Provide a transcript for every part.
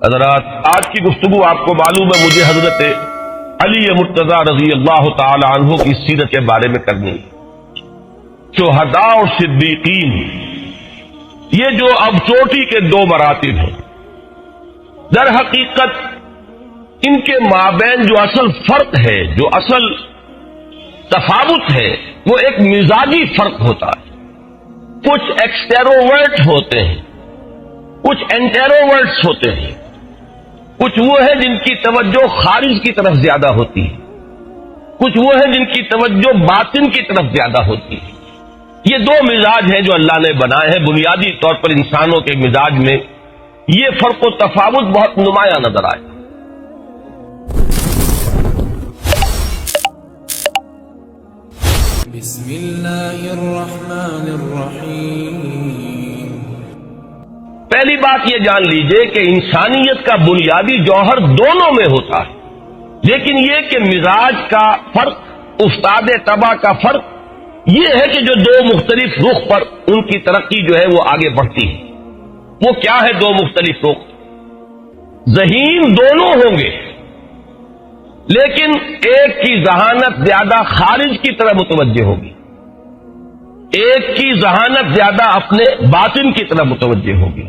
حضرات، آج کی گفتگو آپ کو معلوم ہے مجھے حضرت علی مرتضیٰ رضی اللہ تعالی عنہ کی سیرت کے بارے میں کرنی ہے۔ شہداء اور صدیقین، یہ جو اب چوٹی کے دو مراتب ہیں، در حقیقت ان کے مابین جو اصل فرق ہے، جو اصل تفاوت ہے، وہ ایک مزاجی فرق ہوتا ہے۔ کچھ ایکسٹروورٹ ہوتے ہیں، کچھ انٹروورٹس ہوتے ہیں، کچھ وہ ہیں جن کی توجہ خارج کی طرف زیادہ ہوتی ہے، کچھ وہ ہیں جن کی توجہ باطن کی طرف زیادہ ہوتی ہے۔ یہ دو مزاج ہیں جو اللہ نے بنائے ہیں۔ بنیادی طور پر انسانوں کے مزاج میں یہ فرق و تفاوت بہت نمایاں نظر آئے۔ بسم اللہ الرحمن الرحیم۔ پہلی بات یہ جان لیجئے کہ انسانیت کا بنیادی جوہر دونوں میں ہوتا ہے، لیکن یہ کہ مزاج کا فرق، استاد طبع کا فرق یہ ہے کہ جو دو مختلف رخ پر ان کی ترقی جو ہے وہ آگے بڑھتی ہے۔ وہ کیا ہے دو مختلف رخ؟ ذہین دونوں ہوں گے، لیکن ایک کی ذہانت زیادہ خارج کی طرف متوجہ ہوگی، ایک کی ذہانت زیادہ اپنے باطن کی طرف متوجہ ہوگی،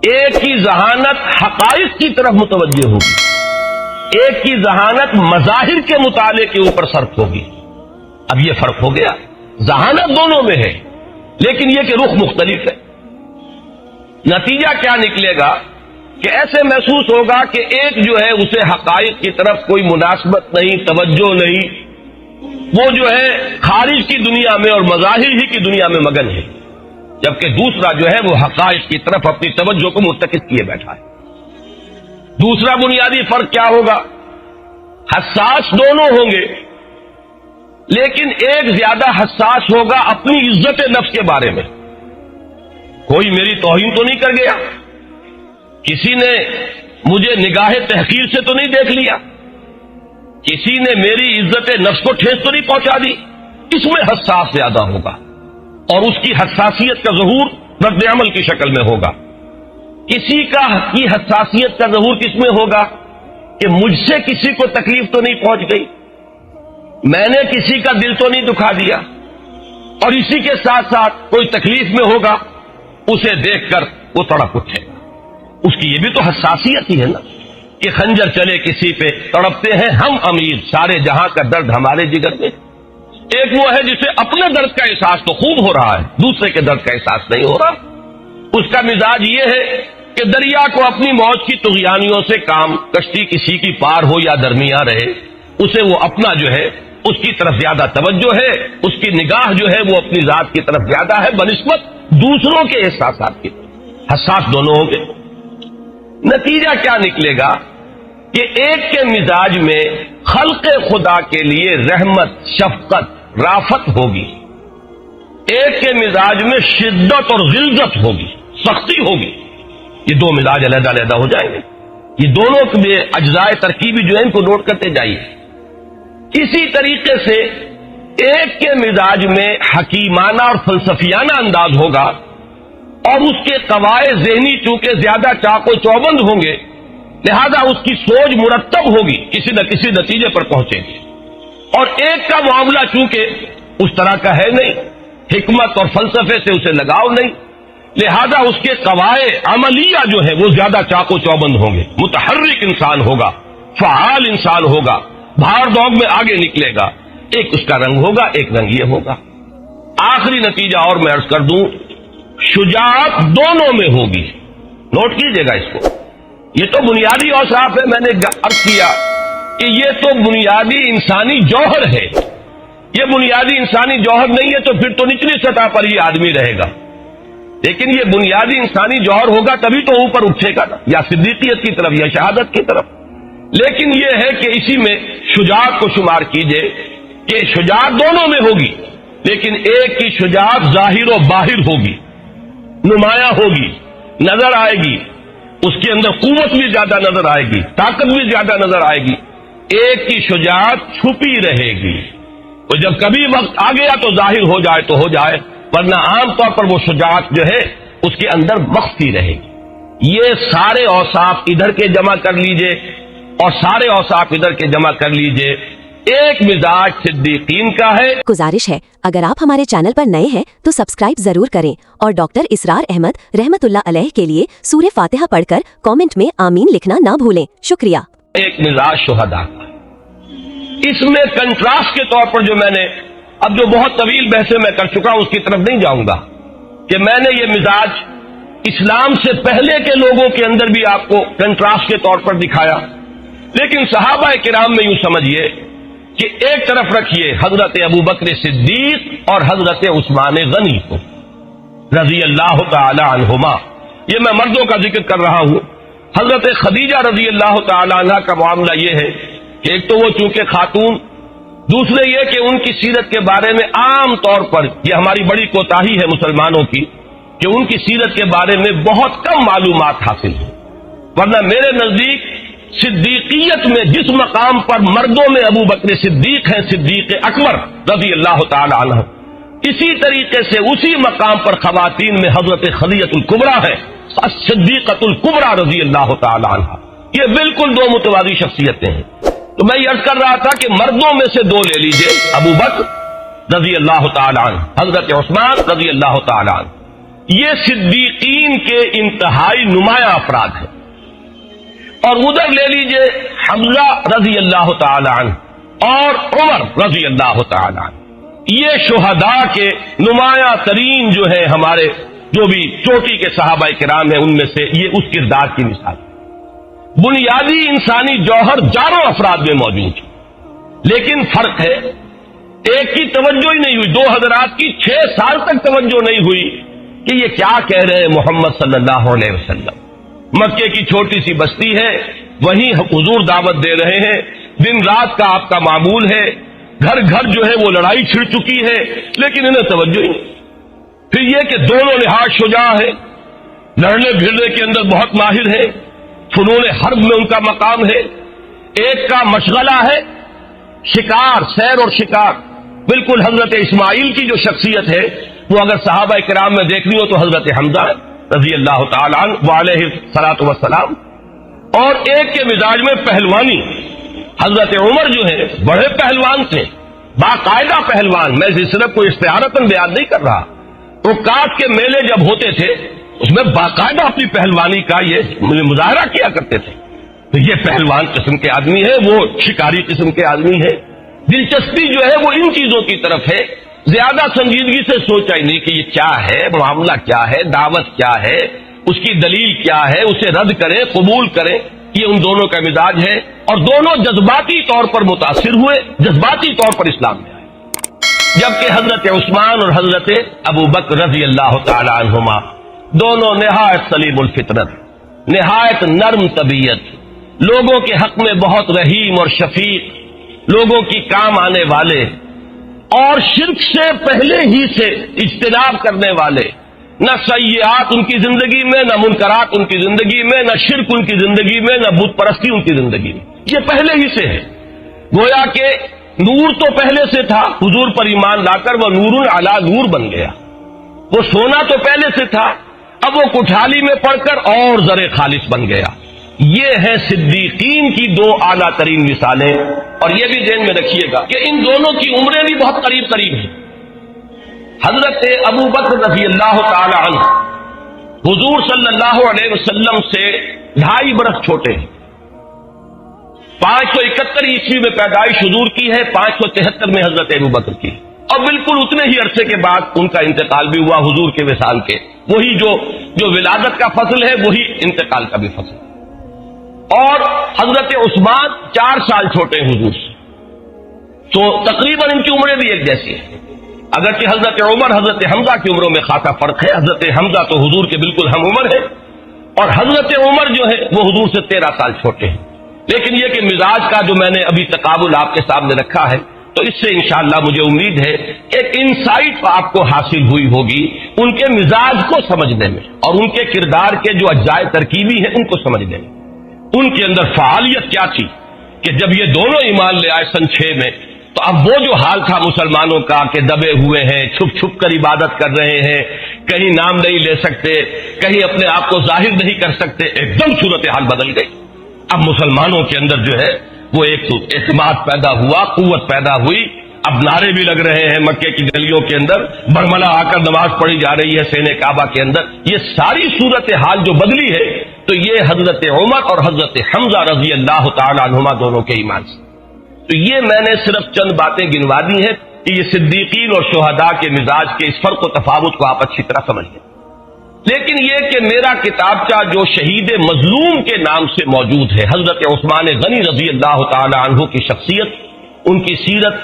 ایک کی ذہانت حقائق کی طرف متوجہ ہوگی، ایک کی ذہانت مظاہر کے مطالعے کے اوپر صرف ہوگی۔ اب یہ فرق ہو گیا، ذہانت دونوں میں ہے لیکن یہ کہ رخ مختلف ہے۔ نتیجہ کیا نکلے گا کہ ایسے محسوس ہوگا کہ ایک جو ہے اسے حقائق کی طرف کوئی مناسبت نہیں، توجہ نہیں، وہ جو ہے خارج کی دنیا میں اور مظاہر ہی کی دنیا میں مگن ہے، جبکہ دوسرا جو ہے وہ حقائق کی طرف اپنی توجہ کو مرتکز کیے بیٹھا ہے۔ دوسرا بنیادی فرق کیا ہوگا؟ حساس دونوں ہوں گے، لیکن ایک زیادہ حساس ہوگا اپنی عزت نفس کے بارے میں۔ کوئی میری توہین تو نہیں کر گیا، کسی نے مجھے نگاہ تحقیر سے تو نہیں دیکھ لیا، کسی نے میری عزت نفس کو ٹھیس تو نہیں پہنچا دی، اس میں حساس زیادہ ہوگا، اور اس کی حساسیت کا ظہور رد عمل کی شکل میں ہوگا۔ کسی کی حساسیت کا ظہور کس میں ہوگا کہ مجھ سے کسی کو تکلیف تو نہیں پہنچ گئی، میں نے کسی کا دل تو نہیں دکھا دیا، اور اسی کے ساتھ ساتھ کوئی تکلیف میں ہوگا، اسے دیکھ کر وہ تڑپ اٹھے گا۔ اس کی یہ بھی تو حساسیت ہی ہے نا کہ خنجر چلے کسی پہ تڑپتے ہیں ہم امیر، سارے جہاں کا درد ہمارے جگر میں۔ ایک وہ ہے جسے اپنے درد کا احساس تو خوب ہو رہا ہے، دوسرے کے درد کا احساس نہیں ہو رہا۔ اس کا مزاج یہ ہے کہ دریا کو اپنی موج کی طغیانیوں سے کام، کشتی کسی کی پار ہو یا درمیاں رہے، اسے وہ اپنا جو ہے اس کی طرف زیادہ توجہ ہے، اس کی نگاہ جو ہے وہ اپنی ذات کی طرف زیادہ ہے بنسبت دوسروں کے احساسات کی طرف۔ حساس دونوں ہوں گے۔ نتیجہ کیا نکلے گا کہ ایک کے مزاج میں خلق خدا کے لیے رحمت، شفقت، رافت ہوگی، ایک کے مزاج میں شدت اور غلظت ہوگی، سختی ہوگی۔ یہ دو مزاج علیحدہ علیحدہ ہو جائیں گے۔ یہ دونوں کے اجزائے ترکیبی جو ہے ان کو نوٹ کرتے جائیے۔ اسی طریقے سے ایک کے مزاج میں حکیمانہ اور فلسفیانہ انداز ہوگا، اور اس کے قواعد ذہنی چونکہ زیادہ چاق و چوبند ہوں گے، لہذا اس کی سوچ مرتب ہوگی، کسی نہ کسی نتیجے پر پہنچے گی۔ اور ایک کا معاملہ چونکہ اس طرح کا ہے نہیں، حکمت اور فلسفے سے اسے لگاؤ نہیں، لہذا اس کے قواعد عملیہ جو ہے وہ زیادہ چاق و چوبند ہوں گے، متحرک انسان ہوگا، فعال انسان ہوگا، بھاڑ دوڑ میں آگے نکلے گا۔ ایک اس کا رنگ ہوگا، ایک رنگ یہ ہوگا۔ آخری نتیجہ اور میں عرض کر دوں، شجاعت دونوں میں ہوگی۔ نوٹ کیجئے گا اس کو، یہ تو بنیادی اوصاف ہے، میں نے عرض کیا کہ یہ تو بنیادی انسانی جوہر ہے۔ یہ بنیادی انسانی جوہر نہیں ہے تو پھر تو نچلی سطح پر ہی آدمی رہے گا، لیکن یہ بنیادی انسانی جوہر ہوگا تبھی تو اوپر اٹھے گا نا، یا صدیقیت کی طرف یا شہادت کی طرف۔ لیکن یہ ہے کہ اسی میں شجاعت کو شمار کیجئے کہ شجاعت دونوں میں ہوگی، لیکن ایک کی شجاعت ظاہر و باہر ہوگی، نمایاں ہوگی، نظر آئے گی، اس کے اندر قوت بھی زیادہ نظر آئے گی، طاقت بھی زیادہ نظر آئے گی۔ ایک کی شجاعت چھپی رہے گی، اور جب کبھی وقت آ گیا تو ظاہر ہو جائے تو ہو جائے، ورنہ عام طور پر وہ شجاعت جو ہے اس کے اندر مخفی رہے گی۔ یہ سارے اوصاف ادھر کے جمع کر لیجئے اور سارے اوصاف ادھر کے جمع کر لیجئے، ایک مزاج صدیقین کا ہے۔ گزارش ہے اگر آپ ہمارے چینل پر نئے ہیں تو سبسکرائب ضرور کریں اور ڈاکٹر اسرار احمد رحمت اللہ علیہ کے لیے سورہ فاتحہ پڑھ کر کامنٹ میں آمین لکھنا نہ بھولیں۔ شکریہ۔ ایک مزاج شہداء کا، اس میں کنٹراسٹ کے طور پر جو میں نے اب جو بہت طویل بحثیں میں کر چکا ہوں اس کی طرف نہیں جاؤں گا کہ میں نے یہ مزاج اسلام سے پہلے کے لوگوں کے اندر بھی آپ کو کنٹراسٹ کے طور پر دکھایا، لیکن صحابہ کرام میں یوں سمجھیے کہ ایک طرف رکھیے حضرت ابو بکر صدیق اور حضرت عثمان غنی کو رضی اللہ تعالی عنہما، یہ میں مردوں کا ذکر کر رہا ہوں۔ حضرت خدیجہ رضی اللہ تعالی عنہ کا معاملہ یہ ہے کہ ایک تو وہ چونکہ خاتون، دوسرے یہ کہ ان کی سیرت کے بارے میں عام طور پر یہ ہماری بڑی کوتاہی ہے مسلمانوں کی کہ ان کی سیرت کے بارے میں بہت کم معلومات حاصل ہیں، ورنہ میرے نزدیک صدیقیت میں جس مقام پر مردوں میں ابو بکر صدیق ہیں، صدیق اکبر رضی اللہ تعالی عنہ، اسی طریقے سے اسی مقام پر خواتین میں حضرت خدیجہ الکبریٰ ہے، صدیقۃ الکبریٰ رضی اللہ تعالی عنہ۔ یہ بالکل دو متوازی شخصیتیں ہیں۔ تو میں یہ عرض کر رہا تھا کہ مردوں میں سے دو لے لیجئے، ابو بکر رضی اللہ تعالی عنہ، حضرت عثمان رضی اللہ تعالی عنہ، یہ صدیقین کے انتہائی نمایاں افراد ہیں۔ اور ادھر لے لیجئے حمزہ رضی اللہ تعالی عنہ اور عمر رضی اللہ تعالی عنہ، یہ شہداء کے نمایاں ترین جو ہے ہمارے جو بھی چوٹی کے صحابہ کرام ہیں ان میں سے یہ اس کردار کی مثال۔ بنیادی انسانی جوہر چاروں افراد میں موجود ہے، لیکن فرق ہے ایک کی توجہ ہی نہیں ہوئی، دو حضرات کی 6 سال تک توجہ نہیں ہوئی کہ یہ کیا کہہ رہے ہیں محمد صلی اللہ علیہ وسلم۔ مکے کی چھوٹی سی بستی ہے، وہیں حضور دعوت دے رہے ہیں، دن رات کا آپ کا معمول ہے، گھر گھر جو ہے وہ لڑائی چھڑ چکی ہے، لیکن انہیں توجہ ہی نہیں۔ پھر یہ کہ دونوں نہایت شجاع ہے، لڑنے بھیڑنے کے اندر بہت ماہر ہے، فنون حرب میں ان کا مقام ہے، ایک کا مشغلہ ہے شکار، سیر اور شکار۔ بالکل حضرت اسماعیل کی جو شخصیت ہے وہ اگر صحابہ کرام میں دیکھنی ہو تو حضرت حمزہ رضی اللہ تعالی عنہ علیہ الصلوۃ والسلام، اور ایک کے مزاج میں پہلوانی، حضرت عمر جو ہے بڑے پہلوان تھے، باقاعدہ پہلوان، میں صرف کوئی استعارتاً بیان نہیں کر رہا، تو کاٹ کے میلے جب ہوتے تھے اس میں باقاعدہ اپنی پہلوانی کا یہ مظاہرہ کیا کرتے تھے۔ تو یہ پہلوان قسم کے آدمی ہے، وہ شکاری قسم کے آدمی ہے۔ دلچسپی جو ہے وہ ان چیزوں کی طرف ہے، زیادہ سنجیدگی سے سوچا ہی نہیں کہ یہ کیا ہے، معاملہ کیا ہے، دعوت کیا ہے، اس کی دلیل کیا ہے، اسے رد کریں قبول کریں، یہ ان دونوں کا مزاج ہے، اور دونوں جذباتی طور پر متاثر ہوئے، جذباتی طور پر اسلام میں آئے۔ جبکہ حضرت عثمان اور حضرت ابو بکر رضی اللہ تعالی عنہما دونوں نہایت سلیم الفطرت، نہایت نرم طبیعت، لوگوں کے حق میں بہت رحیم اور شفیق، لوگوں کی کام آنے والے، اور شرک سے پہلے ہی سے اجتناب کرنے والے، نہ سیئات ان کی زندگی میں، نہ منکرات ان کی زندگی میں، نہ شرک ان کی زندگی میں، نہ بت پرستی ان کی زندگی میں، یہ پہلے ہی سے ہے۔ گویا کہ نور تو پہلے سے تھا، حضور پر ایمان لا کر وہ نور علی نور بن گیا، وہ سونا تو پہلے سے تھا، اب وہ کٹھالی میں پڑھ کر اور زر خالص بن گیا۔ یہ ہے صدیقین کی دو اعلیٰ ترین مثالیں، اور یہ بھی ذہن میں رکھیے گا کہ ان دونوں کی عمریں بھی بہت قریب قریب ہیں۔ حضرت ابو بکر رضی اللہ تعالی عنہ حضور صلی اللہ علیہ وسلم سے 2.5 برس چھوٹے ہیں، 571 عیسوی میں پیدائش حضور کی ہے، 573 میں حضرت ابو بکر کی، اور بالکل اتنے ہی عرصے کے بعد ان کا انتقال بھی ہوا حضور کے وصال کے، وہی جو ولادت کا فصل ہے وہی انتقال کا بھی فصل ہے۔ اور حضرت عثمان 4 سال چھوٹے ہیں حضور سے، تو تقریباً ان کی عمریں بھی ایک جیسی ہیں، اگرچہ حضرت عمر حضرت حمزہ کی عمروں میں خاصا فرق ہے، حضرت حمزہ تو حضور کے بالکل ہم عمر ہے، اور حضرت عمر جو ہے وہ حضور سے 13 سال چھوٹے ہیں۔ لیکن یہ کہ مزاج کا جو میں نے ابھی تقابل آپ کے سامنے رکھا ہے، تو اس سے انشاءاللہ مجھے امید ہے ایک انسائٹ آپ کو حاصل ہوئی ہوگی ان کے مزاج کو سمجھنے میں، اور ان کے کردار کے جو اجزائے ترکیبی ہیں ان کو سمجھنے میں، ان کے اندر فعالیت کیا تھی کہ جب یہ دونوں ایمان لے آئے سن 6 میں، تو اب وہ جو حال تھا مسلمانوں کا کہ دبے ہوئے ہیں، چھپ چھپ کر عبادت کر رہے ہیں، کہیں نام نہیں لے سکتے، کہیں اپنے آپ کو ظاہر نہیں کر سکتے، ایک دم صورتحال بدل گئی۔ اب مسلمانوں کے اندر جو ہے وہ ایک تو اعتماد پیدا ہوا، قوت پیدا ہوئی، اب نعرے بھی لگ رہے ہیں مکے کی گلیوں کے اندر، برملا آ کر نماز پڑھی جا رہی ہے سینے کعبہ کے اندر۔ یہ ساری صورتحال جو بدلی ہے تو یہ حضرت عمر اور حضرت حمزہ رضی اللہ تعالی عنہما دونوں کے ایمان سے۔ تو یہ میں نے صرف چند باتیں گنوا دی ہیں کہ یہ صدیقین اور شہداء کے مزاج کے اس فرق و تفاوت کو آپ اچھی طرح سمجھ لیں۔ لیکن یہ کہ میرا کتابچہ جو شہید مظلوم کے نام سے موجود ہے، حضرت عثمان غنی رضی اللہ تعالی عنہ کی شخصیت، ان کی سیرت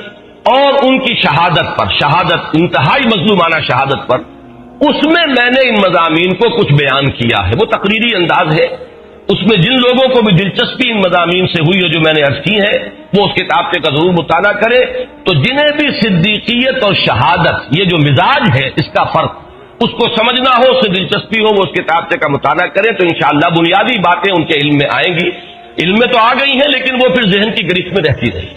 اور ان کی شہادت پر، شہادت انتہائی مظلومانہ شہادت پر، اس میں نے ان مضامین کو کچھ بیان کیا ہے۔ وہ تقریری انداز ہے، اس میں جن لوگوں کو بھی دلچسپی ان مضامین سے ہوئی ہے جو میں نے عرض کی ہے وہ اس کتابچے کا ضرور مطالعہ کرے۔ تو جنہیں بھی صدیقیت اور شہادت یہ جو مزاج ہے اس کا فرق اس کو سمجھنا ہو، اس سے دلچسپی ہو، وہ اس کتابچے کا مطالعہ کریں تو انشاءاللہ بنیادی باتیں ان کے علم میں آئیں گی۔ علم میں تو آ گئی ہیں لیکن وہ پھر ذہن کی گرفت میں رہتی رہی۔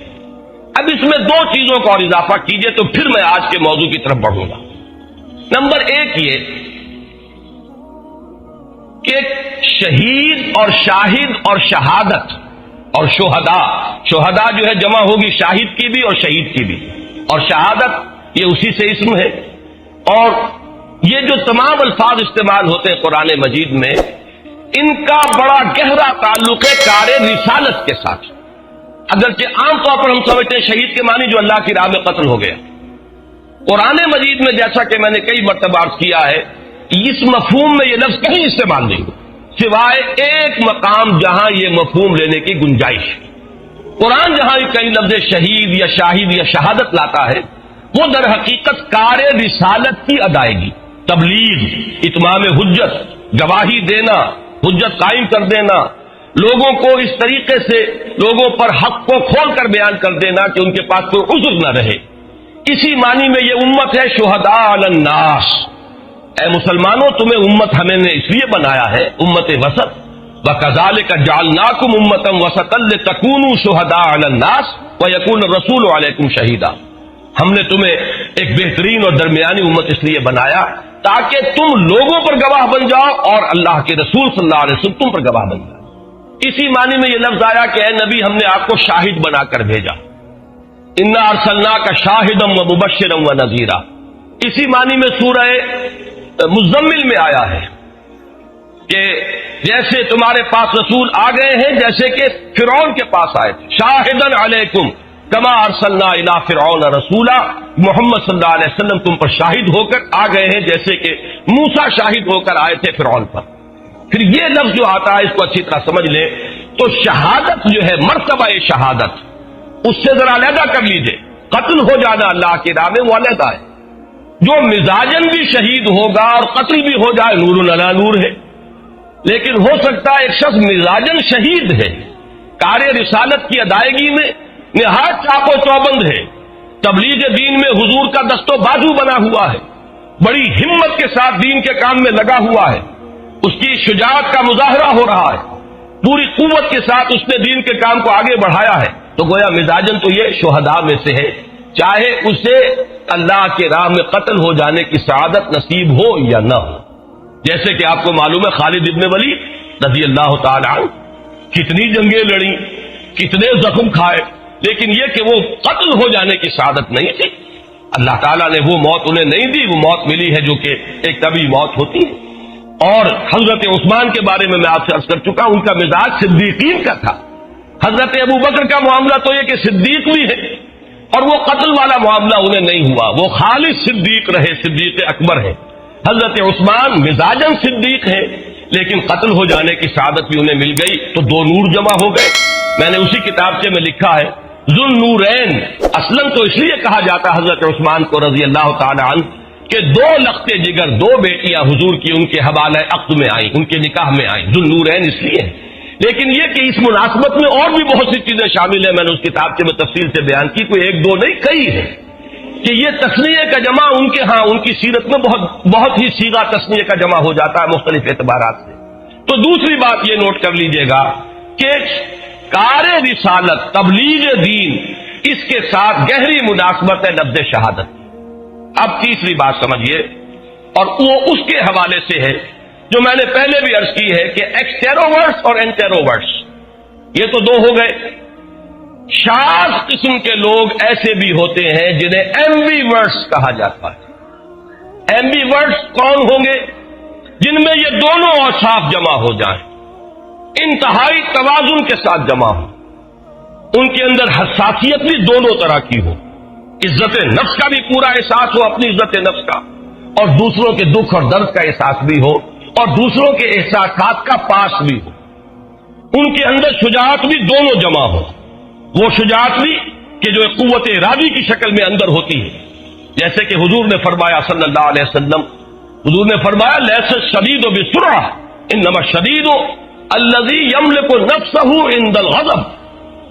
اب اس میں دو چیزوں کا اور اضافہ کیجئے تو پھر میں آج کے موضوع کی طرف بڑھوں گا۔ نمبر ایک یہ کہ شہید اور شاہد اور شہادت اور شہداء جو ہے جمع ہوگی شاہد کی بھی اور شہید کی بھی، اور شہادت یہ اسی سے اسم ہے۔ اور یہ جو تمام الفاظ استعمال ہوتے ہیں قرآن مجید میں، ان کا بڑا گہرا تعلق ہے کار رسالت کے ساتھ۔ اگرچہ عام طور پر ہم سمجھتے ہیں شہید کے معنی جو اللہ کی راہ میں قتل ہو گیا، قرآن مجید میں جیسا کہ میں نے کئی مرتبہ عرض کیا ہے اس مفہوم میں یہ لفظ کہیں استعمال نہیں ہو سوائے ایک مقام جہاں یہ مفہوم لینے کی گنجائش۔ قرآن جہاں کئی لفظ شہید یا شاہد یا شہادت لاتا ہے وہ در حقیقت کار رسالت کی ادائیگی، تبلیغ، اتمام حجت، گواہی دینا، حجت قائم کر دینا، لوگوں کو اس طریقے سے لوگوں پر حق کو کھول کر بیان کر دینا کہ ان کے پاس کوئی عذر نہ رہے۔ اسی معنی میں یہ امت ہے شہداء علی الناس۔ اے مسلمانوں تمہیں امت ہمیں نے اس لیے بنایا ہے امت وسط، وَكَذَلِكَ جَعَلْنَاكُمْ أُمَّةً وَسَطًا لِتَكُونُوا شُهَدَاءَ عَلَى النَّاسِ وَيَكُونَ الرَّسُولُ عَلَيْكُمْ شَهِيدًا۔ ہم نے تمہیں ایک بہترین اور درمیانی امت اس لیے بنایا تاکہ تم لوگوں پر گواہ بن جاؤ اور اللہ کے رسول صلی اللہ علیہ وسلم تم پر گواہ بن جائے۔ اسی معنی میں یہ لفظ آیا کہ اے نبی ہم نے آپ کو شاہد بنا کر بھیجا، اِنَّا أَرْسَلْنَاكَ شَاهِدًا وَمُبَشِّرًا وَنَذِيرًا۔ اسی معنی میں سورہ مزمل میں آیا ہے کہ جیسے تمہارے پاس رسول آ گئے ہیں جیسے کہ فرعون کے پاس آئے تھے، شاہدن علیکم کما ارسلنا الی فرعون رسولا، محمد صلی اللہ علیہ وسلم تم پر شاہد ہو کر آ گئے ہیں جیسے کہ موسیٰ شاہد ہو کر آئے تھے فرعون پر۔ پھر یہ لفظ جو آتا ہے اس کو اچھی طرح سمجھ لیں تو شہادت جو ہے مرتبہ شہادت اس سے ذرا علیحدہ کر لیجئے، قتل ہو جانا اللہ کی راہ میں وہ علیحدہ ہے، جو مزاجن بھی شہید ہوگا اور قتل بھی ہو جائے نور علی نور ہے، لیکن ہو سکتا ہے ایک شخص مزاجن شہید ہے، کار رسالت کی ادائیگی میں نہایت چاق و چوبند ہے، تبلیغ دین میں حضور کا دست و بازو بنا ہوا ہے، بڑی ہمت کے ساتھ دین کے کام میں لگا ہوا ہے، اس کی شجاعت کا مظاہرہ ہو رہا ہے، پوری قوت کے ساتھ اس نے دین کے کام کو آگے بڑھایا ہے، تو گویا مزاجن تو یہ شہداء میں سے ہے، چاہے اسے اللہ کے راہ میں قتل ہو جانے کی سعادت نصیب ہو یا نہ ہو۔ جیسے کہ آپ کو معلوم ہے خالد ابن ولید رضی اللہ تعالی عنہ کتنی جنگیں لڑی، کتنے زخم کھائے، لیکن یہ کہ وہ قتل ہو جانے کی سعادت نہیں تھی، اللہ تعالیٰ نے وہ موت انہیں نہیں دی، وہ موت ملی ہے جو کہ ایک طبیعی موت ہوتی ہے۔ اور حضرت عثمان کے بارے میں آپ سے عرض کر چکا ان کا مزاج صدیقین کا تھا۔ حضرت ابو بکر کا معاملہ تو یہ کہ صدیق بھی ہے اور وہ قتل والا معاملہ انہیں نہیں ہوا، وہ خالص صدیق رہے، صدیق اکبر ہے۔ حضرت عثمان مزاجن صدیق ہے لیکن قتل ہو جانے کی سعادت بھی انہیں مل گئی، تو دو نور جمع ہو گئے۔ میں نے اسی کتابچے میں لکھا ہے ذو النورین، اصلاً تو اس لیے کہا جاتا حضرت عثمان کو رضی اللہ تعالی عنہ کہ دو لخت جگر، دو بیٹیاں حضور کی ان کے حوالہ عقد میں آئیں، ان کے نکاح میں آئیں، ذو النورین اس لیے ہے۔ لیکن یہ کہ اس مناسبت میں اور بھی بہت سی چیزیں شامل ہیں، میں نے اس کتاب میں تفصیل سے بیان کی، کوئی ایک دو نہیں کئی ہے، کہ یہ تسنیہ کا جمع ان کے ہاں ان کی سیرت میں بہت ہی سیدھا تسنیہ کا جمع ہو جاتا ہے مختلف اعتبارات سے۔ تو دوسری بات یہ نوٹ کر لیجئے گا کہ کار رسالت، تبلیغ دین، اس کے ساتھ گہری مناسبت ہے لفظ شہادت۔ اب تیسری بات سمجھیے، اور وہ اس کے حوالے سے ہے جو میں نے پہلے بھی عرض کی ہے کہ ایکسٹروورٹس اور انٹروورٹس یہ تو دو ہو گئے۔ شاذ قسم کے لوگ ایسے بھی ہوتے ہیں جنہیں ایمبیورٹس کہا جاتا ہے۔ ایمبیورٹس کون ہوں گے؟ جن میں یہ دونوں اوصاف جمع ہو جائیں، انتہائی توازن کے ساتھ جمع ہو، ان کے اندر حساسیت بھی دونوں طرح کی ہو، عزت نفس کا بھی پورا احساس ہو، اپنی عزت نفس کا، اور دوسروں کے دکھ اور درد کا احساس بھی ہو، اور دوسروں کے احساسات کا پاس بھی ہو۔ ان کے اندر شجاعت بھی دونوں جمع ہو، وہ شجاعت بھی کہ جو قوت ارادی کی شکل میں اندر ہوتی ہے، جیسے کہ حضور نے فرمایا صلی اللہ علیہ وسلم، حضور نے فرمایا لیس الشدید بسرعہ انما الشدید الذی یملک نفسہ عند الغضب۔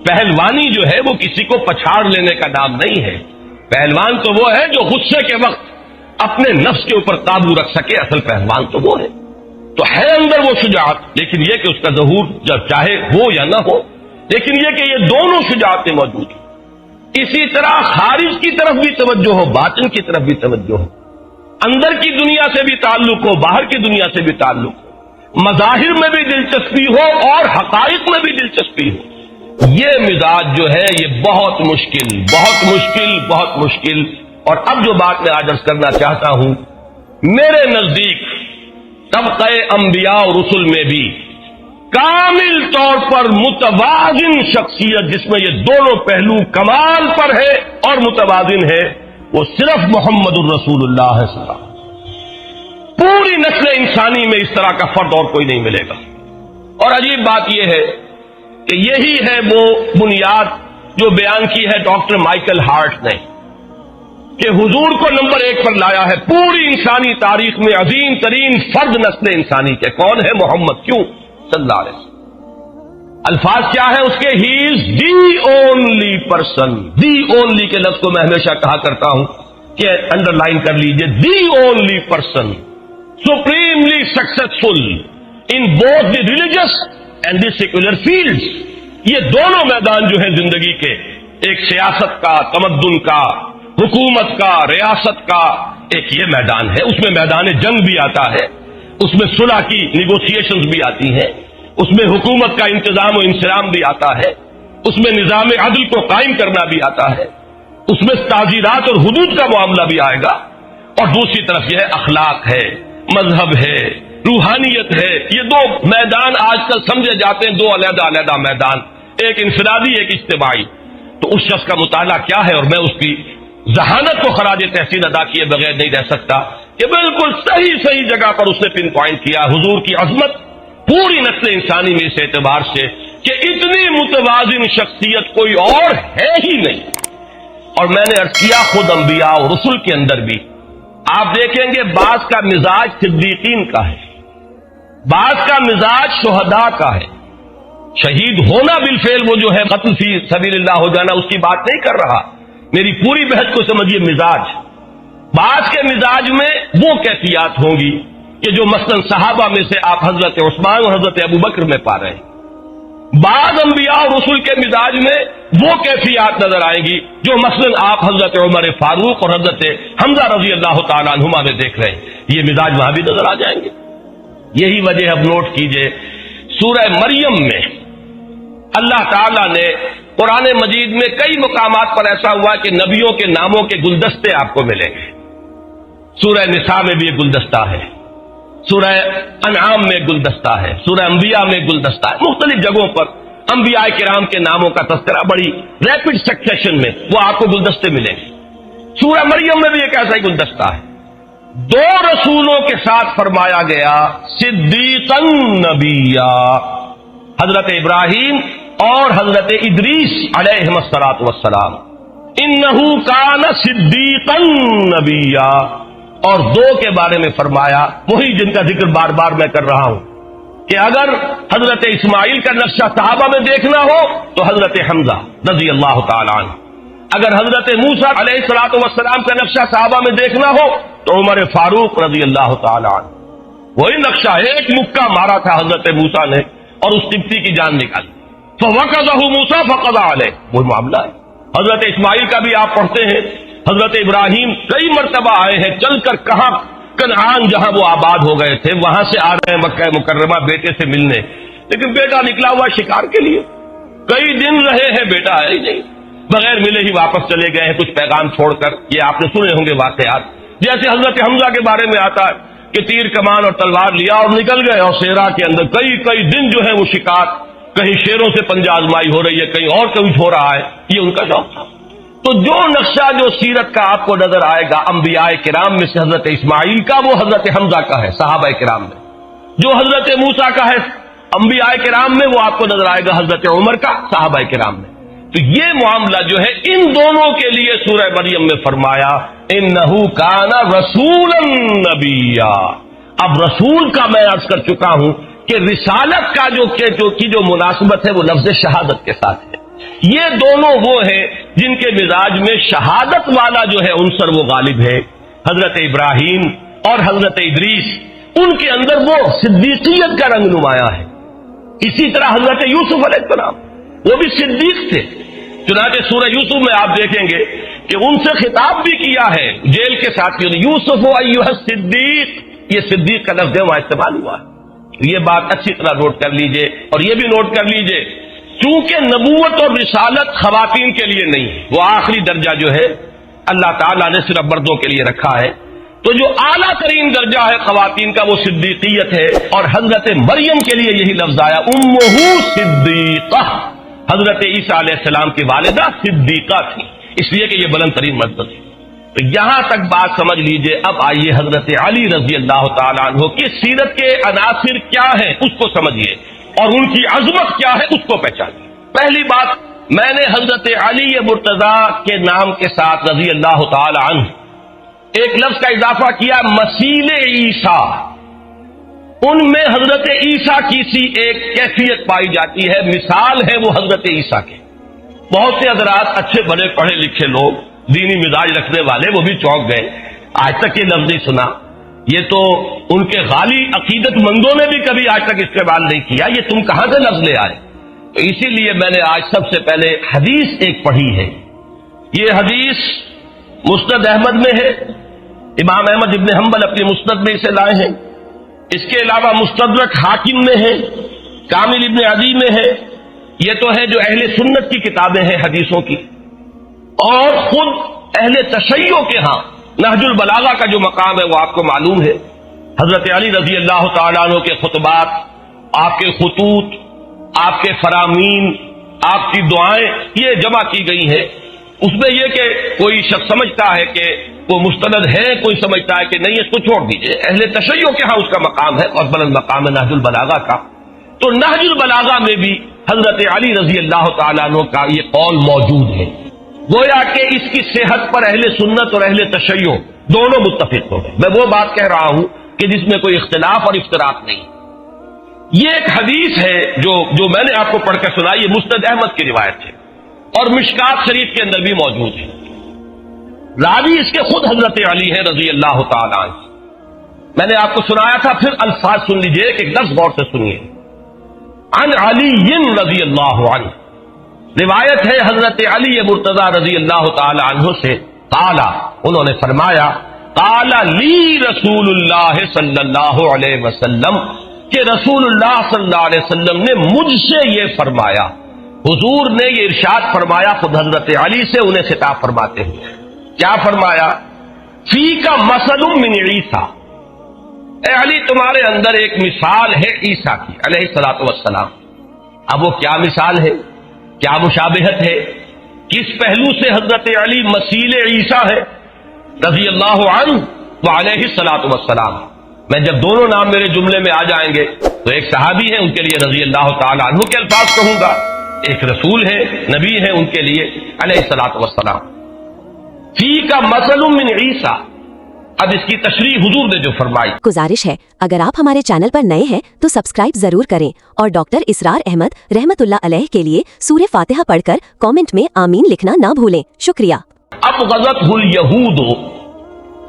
پہلوانی جو ہے وہ کسی کو پچھاڑ لینے کا نام نہیں ہے، پہلوان تو وہ ہے جو غصے کے وقت اپنے نفس کے اوپر قابو رکھ سکے، اصل پہلوان تو وہ ہے۔ تو ہے اندر وہ شجاعت، لیکن یہ کہ اس کا ظہور جب چاہے ہو یا نہ ہو، لیکن یہ کہ یہ دونوں شجاعتیں موجود ہیں۔ اسی طرح خارج کی طرف بھی توجہ ہو، باطن کی طرف بھی توجہ ہو، اندر کی دنیا سے بھی تعلق ہو، باہر کی دنیا سے بھی تعلق ہو، مظاہر میں بھی دلچسپی ہو اور حقائق میں بھی دلچسپی ہو۔ یہ مزاج جو ہے یہ بہت مشکل، بہت مشکل، بہت مشکل۔ اور اب جو بات میں آج عرض کرنا چاہتا ہوں، میرے نزدیک طبقہ انبیاء اور رسل میں بھی کامل طور پر متوازن شخصیت جس میں یہ دونوں پہلو کمال پر ہے اور متوازن ہے، وہ صرف محمد الرسول اللہ صلی اللہ علیہ وسلم۔ پوری نسل انسانی میں اس طرح کا فرد اور کوئی نہیں ملے گا۔ اور عجیب بات یہ ہے کہ یہی ہے وہ بنیاد جو بیان کی ہے ڈاکٹر مائیکل ہارٹ نے، کہ حضور کو نمبر 1 پر لایا ہے پوری انسانی تاریخ میں عظیم ترین فرد نسل انسانی کے۔ کون ہے؟ محمد۔ کیوں؟ صلی اللہ علیہ وسلم۔ الفاظ کیا ہے اس کے؟ He is the only person. The only کے لفظ کو میں ہمیشہ کہا کرتا ہوں کہ انڈر لائن کر لیجئے، دی only person supremely successful in both the religious and the secular fields. یہ دونوں میدان جو ہیں زندگی کے، ایک سیاست کا، تمدن کا، حکومت کا، ریاست کا، ایک یہ میدان ہے، اس میں میدان جنگ بھی آتا ہے، اس میں صلح کی نیگوسیشنز بھی آتی ہیں، اس میں حکومت کا انتظام و انصرام بھی آتا ہے، اس میں نظام عدل کو قائم کرنا بھی آتا ہے، اس میں تعزیرات اور حدود کا معاملہ بھی آئے گا، اور دوسری طرف یہ ہے اخلاق ہے، مذہب ہے، روحانیت ہے۔ یہ دو میدان آج کل سمجھے جاتے ہیں دو علیحدہ علیحدہ میدان، ایک انفرادی ایک اجتماعی۔ تو اس شخص کا مطالعہ کیا ہے، اور میں اس کی ذہانت کو خراج تحسین ادا کیے بغیر نہیں رہ سکتا کہ بالکل صحیح جگہ پر اس نے پن پوائنٹ کیا حضور کی عظمت پوری نسل انسانی میں اس اعتبار سے کہ اتنی متوازن شخصیت کوئی اور ہے ہی نہیں۔ اور میں نے عرض کیا خود انبیاء اور رسل کے اندر بھی آپ دیکھیں گے بعض کا مزاج صدیقین کا ہے، بعض کا مزاج شہداء کا ہے۔ شہید ہونا بالفعل وہ جو ہے قتل فی سبیل اللہ ہو جانا، اس کی بات نہیں کر رہا، میری پوری بحث کو سمجھیے مزاج۔ بعض کے مزاج میں وہ کیفیات ہوں گی کہ جو مثلا صحابہ میں سے آپ حضرت عثمان اور حضرت ابو بکر میں پا رہے ہیں، بعض انبیاء اور رسول کے مزاج میں وہ کیفیات نظر آئیں گی جو مثلا آپ حضرت عمر فاروق اور حضرت حمزہ رضی اللہ تعالیٰ عنہما میں دیکھ رہے ہیں، یہ مزاج وہاں بھی نظر آ جائیں گے۔ یہی وجہ اب نوٹ کیجئے سورہ مریم میں اللہ تعالیٰ نے قرآن مجید میں کئی مقامات پر ایسا ہوا کہ نبیوں کے ناموں کے گلدستے آپ کو ملیں گے۔ سورہ نساء میں بھی ایک گلدستہ ہے، سورہ انعام میں گلدستہ ہے، سورہ انبیاء میں گلدستہ ہے، مختلف جگہوں پر انبیاء کرام کے ناموں کا تذکرہ بڑی ریپڈ سکسیشن میں وہ آپ کو گلدستے ملیں گے۔ سورہ مریم میں بھی ایک ایسا ہی گلدستہ ہے۔ دو رسولوں کے ساتھ فرمایا گیا صدیقا نبیّا، حضرت ابراہیم اور حضرت ادریس علیہم الصلاۃ والسلام، انہ کان صدیقا نبیّا، اور دو کے بارے میں فرمایا وہی جن کا ذکر بار بار میں کر رہا ہوں کہ اگر حضرت اسماعیل کا نقشہ صحابہ میں دیکھنا ہو تو حضرت حمزہ رضی اللہ تعالی عنہ، اگر حضرت موسیٰ علیہ الصلوۃ والسلام کا نقشہ صحابہ میں دیکھنا ہو تو عمر فاروق رضی اللہ تعالی عنہ۔ وہی نقشہ ایک مکہ مارا تھا حضرت موسیٰ نے اور اس قبطی کی جان نکالی، فوقظہ موسیٰ فقضى علیہ، وہ معاملہ ہے۔ حضرت اسماعیل کا بھی آپ پڑھتے ہیں، حضرت ابراہیم کئی مرتبہ آئے ہیں چل کر، کہاں کنعان جہاں وہ آباد ہو گئے تھے وہاں سے آ رہے ہیں مکہ مکرمہ بیٹے سے ملنے، لیکن بیٹا نکلا ہوا شکار کے لیے، کئی دن رہے ہیں بیٹا ہے ہی نہیں، بغیر ملے ہی واپس چلے گئے ہیں کچھ پیغام چھوڑ کر. یہ آپ نے سنے ہوں گے واقعات. جیسے حضرت حمزہ کے بارے میں آتا ہے کہ تیر کمان اور تلوار لیا اور نکل گئے، اور صحرا کے اندر کئی دن جو ہے وہ شکار، کہیں شیروں سے پنجہ آزمائی ہو رہی ہے، کہیں اور کچھ ہو رہا ہے، یہ ان کا شوق تھا. تو جو نقشہ جو سیرت کا آپ کو نظر آئے گا انبیاء کرام میں سے حضرت اسماعیل کا، وہ حضرت حمزہ کا ہے صحابہ کرام میں. جو حضرت موسیٰ کا ہے انبیاء کرام میں، وہ آپ کو نظر آئے گا حضرت عمر کا صحابہ کرام میں. تو یہ معاملہ جو ہے ان دونوں کے لیے سورہ مریم میں فرمایا انہ کان رسولا نبیا. اب رسول کا میں عرض کر چکا ہوں کہ رسالت کا جو مناسبت ہے وہ لفظ شہادت کے ساتھ ہے. یہ دونوں وہ ہیں جن کے مزاج میں شہادت والا جو ہے عنصر وہ غالب ہے. حضرت ابراہیم اور حضرت ادریس، ان کے اندر وہ صدیقیت کا رنگ نمایاں ہے. اسی طرح حضرت یوسف علیہ السلام وہ بھی صدیق تھے. چنانچہ سورہ یوسف میں آپ دیکھیں گے کہ ان سے خطاب بھی کیا ہے جیل کے ساتھ، یوسف ایھا الصدیق، یہ صدیق کا لفظ وہاں استعمال ہوا ہے. یہ بات اچھی طرح نوٹ کر لیجئے، اور یہ بھی نوٹ کر لیجئے چونکہ نبوت اور رسالت خواتین کے لیے نہیں ہے، وہ آخری درجہ جو ہے اللہ تعالیٰ نے صرف مردوں کے لیے رکھا ہے. تو جو اعلیٰ ترین درجہ ہے خواتین کا وہ صدیقیت ہے، اور حضرت مریم کے لیے یہی لفظ آیا امہ صدیقہ. حضرت عیسیٰ علیہ السلام کی والدہ صدیقہ تھی، اس لیے کہ یہ بلند ترین مرتبہ تھی. تو یہاں تک بات سمجھ لیجئے. اب آئیے حضرت علی رضی اللہ تعالیٰ عنہ کی سیرت کے عناصر کیا ہیں اس کو سمجھیے، اور ان کی عظمت کیا ہے اس کو پہچانیے. پہلی بات، میں نے حضرت علی مرتضیٰ کے نام کے ساتھ رضی اللہ تعالی عنہ ایک لفظ کا اضافہ کیا، مسیل عیسیٰ. ان میں حضرت عیسیٰ کی سی ایک کیفیت پائی جاتی ہے، مثال ہے وہ حضرت عیسیٰ کے. بہت سے حضرات اچھے بڑے پڑھے لکھے لوگ، دینی مزاج رکھنے والے، وہ بھی چونک گئے، آج تک یہ لفظ نہیں سنا. یہ تو ان کے غالی عقیدت مندوں نے بھی کبھی آج تک استعمال نہیں کیا، یہ تم کہاں سے لفظ لے آئے؟ تو اسی لیے میں نے آج سب سے پہلے حدیث ایک پڑھی ہے. یہ حدیث مسند احمد میں ہے، امام احمد ابن حنبل اپنی مسند میں اسے لائے ہیں. اس کے علاوہ مستدرک حاکم میں ہے، کامل ابن عدی میں ہے. یہ تو ہے جو اہل سنت کی کتابیں ہیں حدیثوں کی، اور خود اہل تشیع کے ہاں نہج البلاغہ کا جو مقام ہے وہ آپ کو معلوم ہے. حضرت علی رضی اللہ تعالیٰ عنہ کے خطبات، آپ کے خطوط، آپ کے فرامین، آپ کی دعائیں یہ جمع کی گئی ہیں. اس میں یہ کہ کوئی شخص سمجھتا ہے کہ وہ مستند ہے، کوئی سمجھتا ہے کہ نہیں، اس کو چھوڑ دیجئے. اہل تشیع کے ہاں اس کا مقام ہے، اور بلند مقام ہے نہج البلاغہ کا. تو نہج البلاغہ میں بھی حضرت علی رضی اللہ تعالیٰ عنہ کا یہ قول موجود ہے. گویا کہ اس کی صحت پر اہل سنت اور اہل تشیع دونوں متفق ہو گئے. میں وہ بات کہہ رہا ہوں کہ جس میں کوئی اختلاف اور افتراق نہیں. یہ ایک حدیث ہے جو میں نے آپ کو پڑھ کر سنائی، یہ مسند احمد کی روایت ہے، اور مشکات شریف کے اندر بھی موجود ہے. راوی اس کے خود حضرت علی ہے رضی اللہ تعالیٰ عنہ. میں نے آپ کو سنایا تھا، پھر الفاظ سن لیجئے، ایک لفظ غور سے سنیے. عن علی رضی اللہ عنہ، روایت ہے حضرت علی مرتضیٰ رضی اللہ تعالی عنہ سے، قال، انہوں نے فرمایا، قال لی رسول اللہ صلی اللہ علیہ وسلم، کہ رسول اللہ صلی اللہ علیہ وسلم نے مجھ سے یہ فرمایا. حضور نے یہ ارشاد فرمایا خود حضرت علی سے انہیں خطاب فرماتے ہوئے. کیا فرمایا؟ فیک مثل من عیسیٰ، اے علی تمہارے اندر ایک مثال ہے عیسیٰ کی علیہ الصلوۃ والسلام. اب وہ کیا مثال ہے، کیا مشابہت ہے، کس پہلو سے حضرت علی مثیل عیسیٰ ہے رضی اللہ عنہ وعلیہ الصلوۃ والسلام؟ میں جب دونوں نام میرے جملے میں آ جائیں گے تو ایک صحابی ہے، ان کے لیے رضی اللہ تعالی عنہ کے الفاظ کہوں گا، ایک رسول ہے، نبی ہے، ان کے لیے علیہ الصلوۃ والسلام. فیک مثل من عیسیٰ، اب اس کی تشریح حضور نے جو فرمائی. گزارش ہے اگر آپ ہمارے چینل پر نئے ہیں تو سبسکرائب ضرور کریں، اور ڈاکٹر اسرار احمد رحمت اللہ علیہ کے لیے سورہ فاتحہ پڑھ کر کامنٹ میں آمین لکھنا نہ بھولیں. شکریہ. اب غزتہ الیہود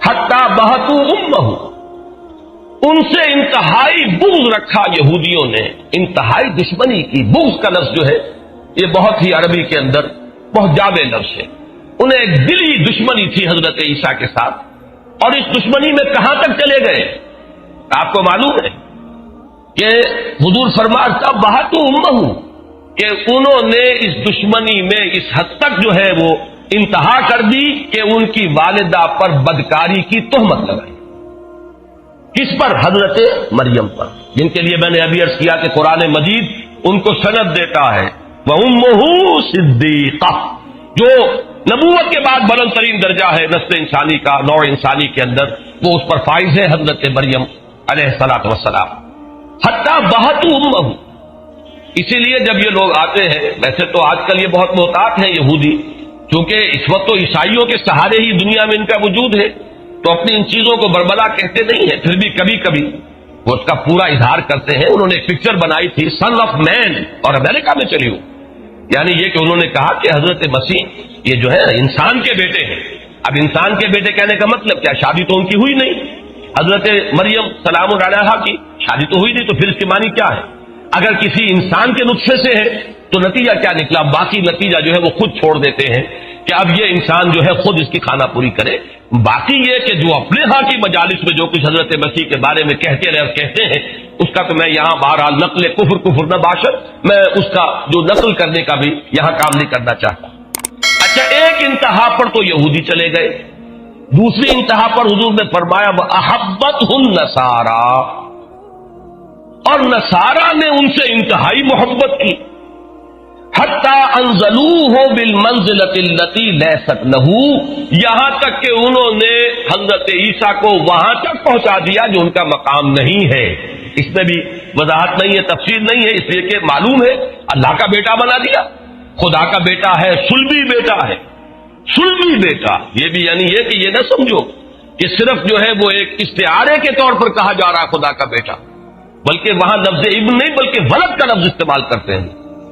حتی بہتوا امہ، ان سے انتہائی بغض رکھا یہودیوں نے، انتہائی دشمنی کی. بغض کا لفظ جو ہے یہ بہت ہی عربی کے اندر بہت جامع لفظ ہے. انہیں ایک دلی دشمنی تھی حضرت عیسیٰ کے ساتھ، اور اس دشمنی میں کہاں تک چلے گئے آپ کو معلوم ہے کہ حضور فرماتا بہت امہ، کہ انہوں نے اس دشمنی میں اس حد تک جو ہے وہ انتہا کر دی کہ ان کی والدہ پر بدکاری کی تہمت لگائی. کس پر؟ حضرت مریم پر، جن کے لیے میں نے ابھی عرض کیا کہ قرآن مجید ان کو سند دیتا ہے وَأُمُّهُ صِدِّيقَةٌ، جو نبوت کے بعد بلند ترین درجہ ہے نسل انسانی کا، نوع انسانی کے اندر، وہ اس پر فائز ہے حضرت مریم علیہ الصلوۃ والسلام. حتیٰ بہت امہ، اسی لیے جب یہ لوگ آتے ہیں، ویسے تو آج کل یہ بہت محتاط ہیں یہودی، کیونکہ اس وقت تو عیسائیوں کے سہارے ہی دنیا میں ان کا وجود ہے، تو اپنی ان چیزوں کو بربلا کہتے نہیں ہیں، پھر بھی کبھی کبھی وہ اس کا پورا اظہار کرتے ہیں. انہوں نے ایک پکچر بنائی تھی سن آف مین، اور امریکہ میں چلی ہو، یعنی یہ کہ انہوں نے کہا کہ حضرت مسیح یہ جو ہے انسان کے بیٹے ہیں. اب انسان کے بیٹے کہنے کا مطلب کیا؟ شادی تو ان کی ہوئی نہیں. حضرت مریم سلام علیہا کی شادی تو ہوئی نہیں، تو پھر اس کے معنی کیا ہے؟ اگر کسی انسان کے نطفے سے ہے تو نتیجہ کیا نکلا؟ باقی نتیجہ جو ہے وہ خود چھوڑ دیتے ہیں کہ اب یہ انسان جو ہے خود اس کی کھانا پوری کرے. باقی یہ کہ جو اپنے ہاں کی مجالس میں جو کچھ حضرت مسیح کے بارے میں کہتے رہے اور کہتے ہیں، اس کا تو میں یہاں بہرحال نقل کفر نہ باشد، میں اس کا جو نقل کرنے کا بھی یہاں کام نہیں کرنا چاہتا. اچھا، ایک انتہا پر تو یہودی چلے گئے، دوسری انتہا پر حضور نے فرمایا وَأَحَبَّتْهُ النَّصَارَىٰ، اور نصارہ نے ان سے انتہائی محبت کی. حتیٰ انزلوہ بالمنزلۃ التی لیست لہ، یہاں تک کہ انہوں نے حضرت عیسیٰ کو وہاں تک پہنچا دیا جو ان کا مقام نہیں ہے. اس میں بھی وضاحت نہیں ہے، تفصیل نہیں ہے، اس لیے کہ معلوم ہے اللہ کا بیٹا بنا دیا، خدا کا بیٹا ہے، صلبی بیٹا ہے. صلبی بیٹا یہ بھی یعنی یہ کہ یہ نہ سمجھو کہ صرف جو ہے وہ ایک استعارے کے طور پر کہا جا رہا ہے خدا کا بیٹا، بلکہ وہاں لفظ ابن نہیں بلکہ ولد کا لفظ استعمال کرتے ہیں،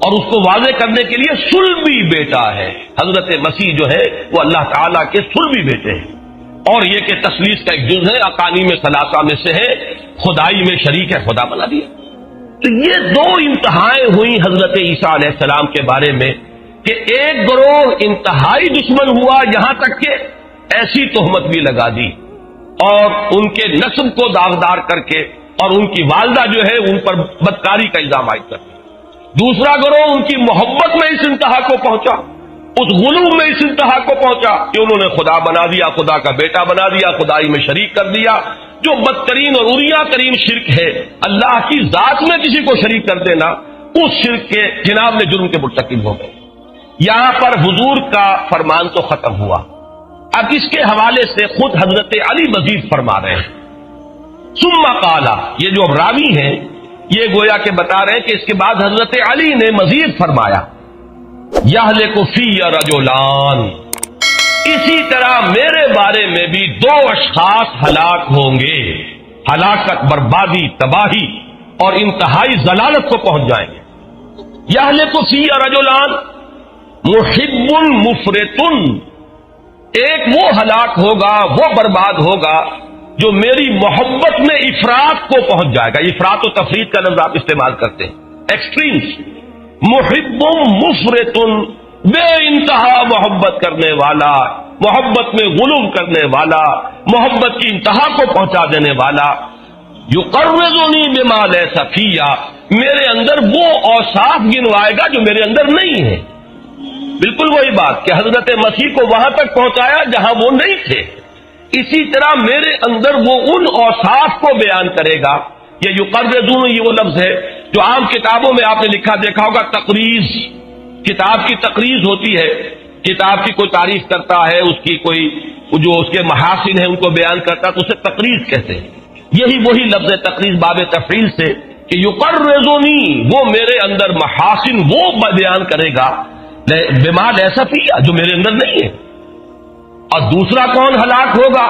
اور اس کو واضح کرنے کے لیے صلبی بیٹا ہے. حضرت مسیح جو ہے وہ اللہ تعالیٰ کے صلبی بیٹے ہیں. اور یہ کہ تثلیث کا ایک جز ہے، اقانیم ثلاثہ میں سے ہے، خدائی میں شریک ہے، خدا بنا دیا. تو یہ دو انتہائیں ہوئی حضرت عیسیٰ علیہ السلام کے بارے میں کہ ایک گروہ انتہائی دشمن ہوا، یہاں تک کہ ایسی تہمت بھی لگا دی اور ان کے نسب کو داغدار کر کے، اور ان کی والدہ جو ہے ان پر بدکاری کا الزام عائد کر دیا. دوسرا گروہ ان کی محبت میں اس انتہا کو پہنچا، اس غلو میں اس انتہا کو پہنچا کہ انہوں نے خدا بنا دیا، خدا کا بیٹا بنا دیا، خدائی میں شریک کر دیا، جو بدترین اور اریاں ترین شرک ہے. اللہ کی ذات میں کسی کو شریک کر دینا، اس شرک کے جناب میں جرم کے مرتکب ہو گئے. یہاں پر حضور کا فرمان تو ختم ہوا. اب اس کے حوالے سے خود حضرت علی مزید فرما رہے ہیں. ثم قال، یہ جو اب راوی ہیں یہ گویا کہ بتا رہے ہیں کہ اس کے بعد حضرت علی نے مزید فرمایا یہلک فی رجلان، اسی طرح میرے بارے میں بھی دو اشخاص ہلاک ہوں گے، ہلاکت، بربادی، تباہی اور انتہائی ضلالت کو پہنچ جائیں گے. یہلک فی رجلان محب مفرط، ایک وہ ہلاک ہوگا، وہ برباد ہوگا جو میری محبت میں افراط کو پہنچ جائے گا. افراط و تفریط کا لفظ آپ استعمال کرتے ہیں، ایکسٹریمز. محب مفرط، بے انتہا محبت کرنے والا، محبت میں غلو کرنے والا، محبت کی انتہا کو پہنچا دینے والا. یقرضنی بما لیس فی، میرے اندر وہ اوصاف گنوائے گا جو میرے اندر نہیں ہے. بالکل وہی بات کہ حضرت مسیح کو وہاں تک پہنچایا جہاں وہ نہیں تھے، اسی طرح میرے اندر وہ ان اوصاف کو بیان کرے گا. یہ یقرضون، یہ وہ لفظ ہے جو عام کتابوں میں آپ نے لکھا دیکھا ہوگا، تقریض. کتاب کی تقریض ہوتی ہے، کتاب کی کوئی تعریف کرتا ہے، اس کی کوئی جو اس کے محاسن ہیں ان کو بیان کرتا ہے تو اسے تقریض کہتے ہیں. یہی وہی لفظ ہے تقریض باب تفعیل سے کہ یقرضنی، وہ میرے اندر محاسن وہ بیان کرے گا بما لیس فی، جو میرے اندر نہیں ہے. اور دوسرا کون ہلاک ہوگا،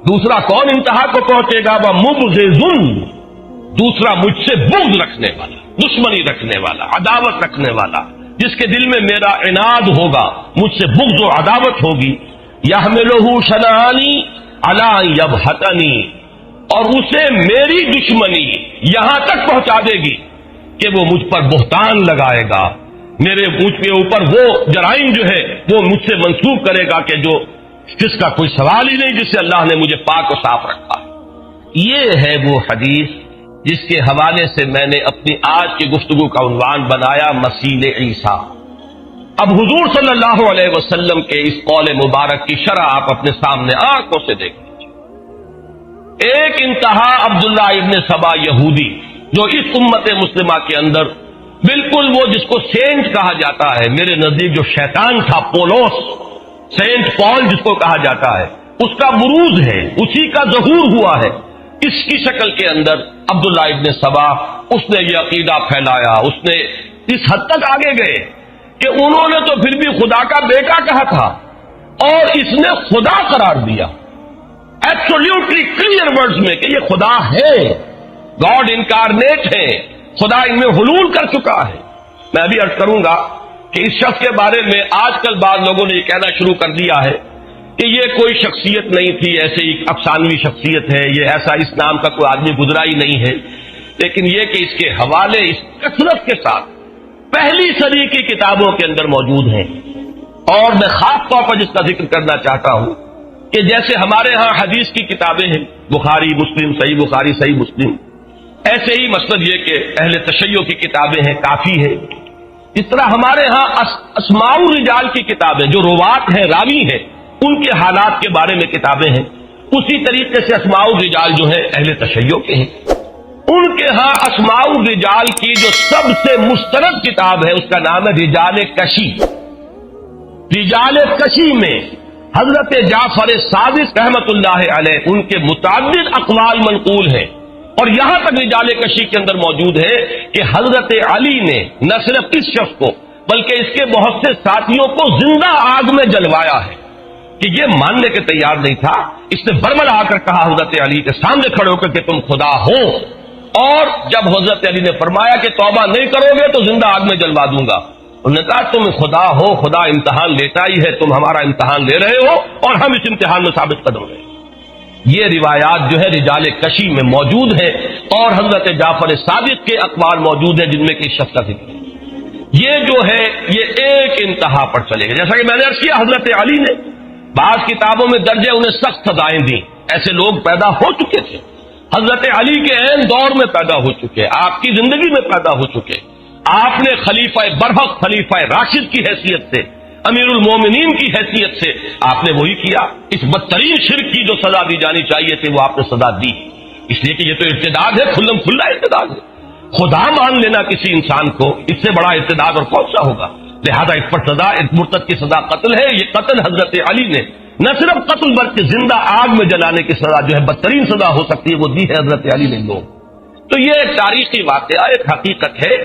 دوسرا کون انتہا کو پہنچے گا؟ وہ مبغض، دوسرا مجھ سے بغض رکھنے والا، دشمنی رکھنے والا، عداوت رکھنے والا، جس کے دل میں میرا عناد ہوگا، مجھ سے بغض و عداوت ہوگی. یحملہ شنآنی علی ان یبہتنی، اور اسے میری دشمنی یہاں تک پہنچا دے گی کہ وہ مجھ پر بہتان لگائے گا، میرے مجھ کے اوپر وہ جرائم جو ہے وہ مجھ سے منسوب کرے گا کہ جس کا کوئی سوال ہی نہیں، جس سے اللہ نے مجھے پاک و صاف رکھا۔ یہ ہے وہ حدیث جس کے حوالے سے میں نے اپنی آج کی گفتگو کا عنوان بنایا مسیل عیسیٰ۔ اب حضور صلی اللہ علیہ وسلم کے اس قول مبارک کی شرح آپ اپنے سامنے آنکھوں سے دیکھ لیجیے۔ ایک انتہا عبداللہ ابن سبا یہودی، جو اس امت مسلمہ کے اندر بالکل وہ جس کو سینٹ کہا جاتا ہے، میرے نزدیک جو شیطان تھا پولوس، سینٹ پال جس کو کہا جاتا ہے، اس کا بروز ہے، اسی کا ظہور ہوا ہے۔ اس کی شکل کے اندر عبداللہ ابن سبا، اس نے یہ عقیدہ پھیلایا، اس نے اس حد تک آگے گئے کہ انہوں نے تو پھر بھی خدا کا بیٹا کہا تھا اور اس نے خدا قرار دیا، ایبسولوٹلی کلیئر ورڈز میں کہ یہ خدا ہے، گاڈ انکارنیٹ ہے، خدا ان میں حلول کر چکا ہے۔ میں ابھی عرض کروں گا کہ اس شخص کے بارے میں آج کل بعض لوگوں نے یہ کہنا شروع کر دیا ہے کہ یہ کوئی شخصیت نہیں تھی، ایسے ہی افسانوی شخصیت ہے، یہ ایسا اس نام کا کوئی آدمی گزرا ہی نہیں ہے، لیکن یہ کہ اس کے حوالے اس کثرت کے ساتھ پہلی صدی کی کتابوں کے اندر موجود ہیں، اور میں خاص طور پر جس کا ذکر کرنا چاہتا ہوں کہ جیسے ہمارے ہاں حدیث کی کتابیں ہیں، بخاری مسلم، صحیح بخاری صحیح مسلم، ایسے ہی مطلب یہ کہ اہل تشیع کی کتابیں ہیں، کافی ہے، اس طرح ہمارے ہاں اسماء الرجال کی کتابیں، جو روات ہیں، راوی ہیں، ان کے حالات کے بارے میں کتابیں ہیں، اسی طریقے سے اسماء الرجال جو ہیں اہل تشیع کے ہیں۔ ان کے ہاں اسماء الرجال کی جو سب سے مستند کتاب ہے اس کا نام ہے رجال کشی۔ رجال کشی میں حضرت جعفر صادق رحمت اللہ علیہ ان کے متعدد اقوال منقول ہیں، اور یہاں تک رجال کشی کے اندر موجود ہے کہ حضرت علی نے نہ صرف اس شخص کو بلکہ اس کے بہت سے ساتھیوں کو زندہ آگ میں جلوایا ہے، کہ یہ ماننے کے تیار نہیں تھا۔ اس نے برملا آ کر کہا حضرت علی کے سامنے کھڑے ہو کر کہ تم خدا ہو، اور جب حضرت علی نے فرمایا کہ توبہ نہیں کرو گے تو زندہ آگ میں جلوا دوں گا، انہوں نے کہا تم خدا ہو، خدا امتحان لیتا ہی ہے، تم ہمارا امتحان لے رہے ہو اور ہم اس امتحان میں ثابت قدم رہے۔ یہ روایات جو ہے رجال کشی میں موجود ہیں، اور حضرت جعفر صادق کے اقوال موجود ہیں جن میں کہ اس شخص کا ذکر ہے۔ یہ جو ہے یہ ایک انتہا پر چلے گا، جیسا کہ میں نے عرض کیا حضرت علی نے بعض کتابوں میں درج ہے انہیں سخت سزائیں دیں، ایسے لوگ پیدا ہو چکے تھے، حضرت علی کے عین دور میں پیدا ہو چکے، آپ کی زندگی میں پیدا ہو چکے۔ آپ نے خلیفہ برحق، خلیفہ راشد کی حیثیت سے، امیر المومنین کی حیثیت سے آپ نے وہی کیا، اس بدترین شرک کی جو سزا دی جانی چاہیے تھی وہ آپ نے سزا دی، اس لیے کہ یہ تو ارتداد ہے، کھلم کھلا ارتداد ہے۔ خدا مان لینا کسی انسان کو، اس سے بڑا ارتداد اور کون سا ہوگا؟ لہذا اس پر سزا، اس مرتد کی سزا قتل ہے۔ یہ قتل حضرت علی نے نہ صرف قتل بلکہ زندہ آگ میں جلانے کی سزا جو ہے بدترین سزا ہو سکتی ہے وہ دی ہے حضرت علی نے لوگ۔ تو یہ ایک تاریخی واقعہ، ایک حقیقت ہے۔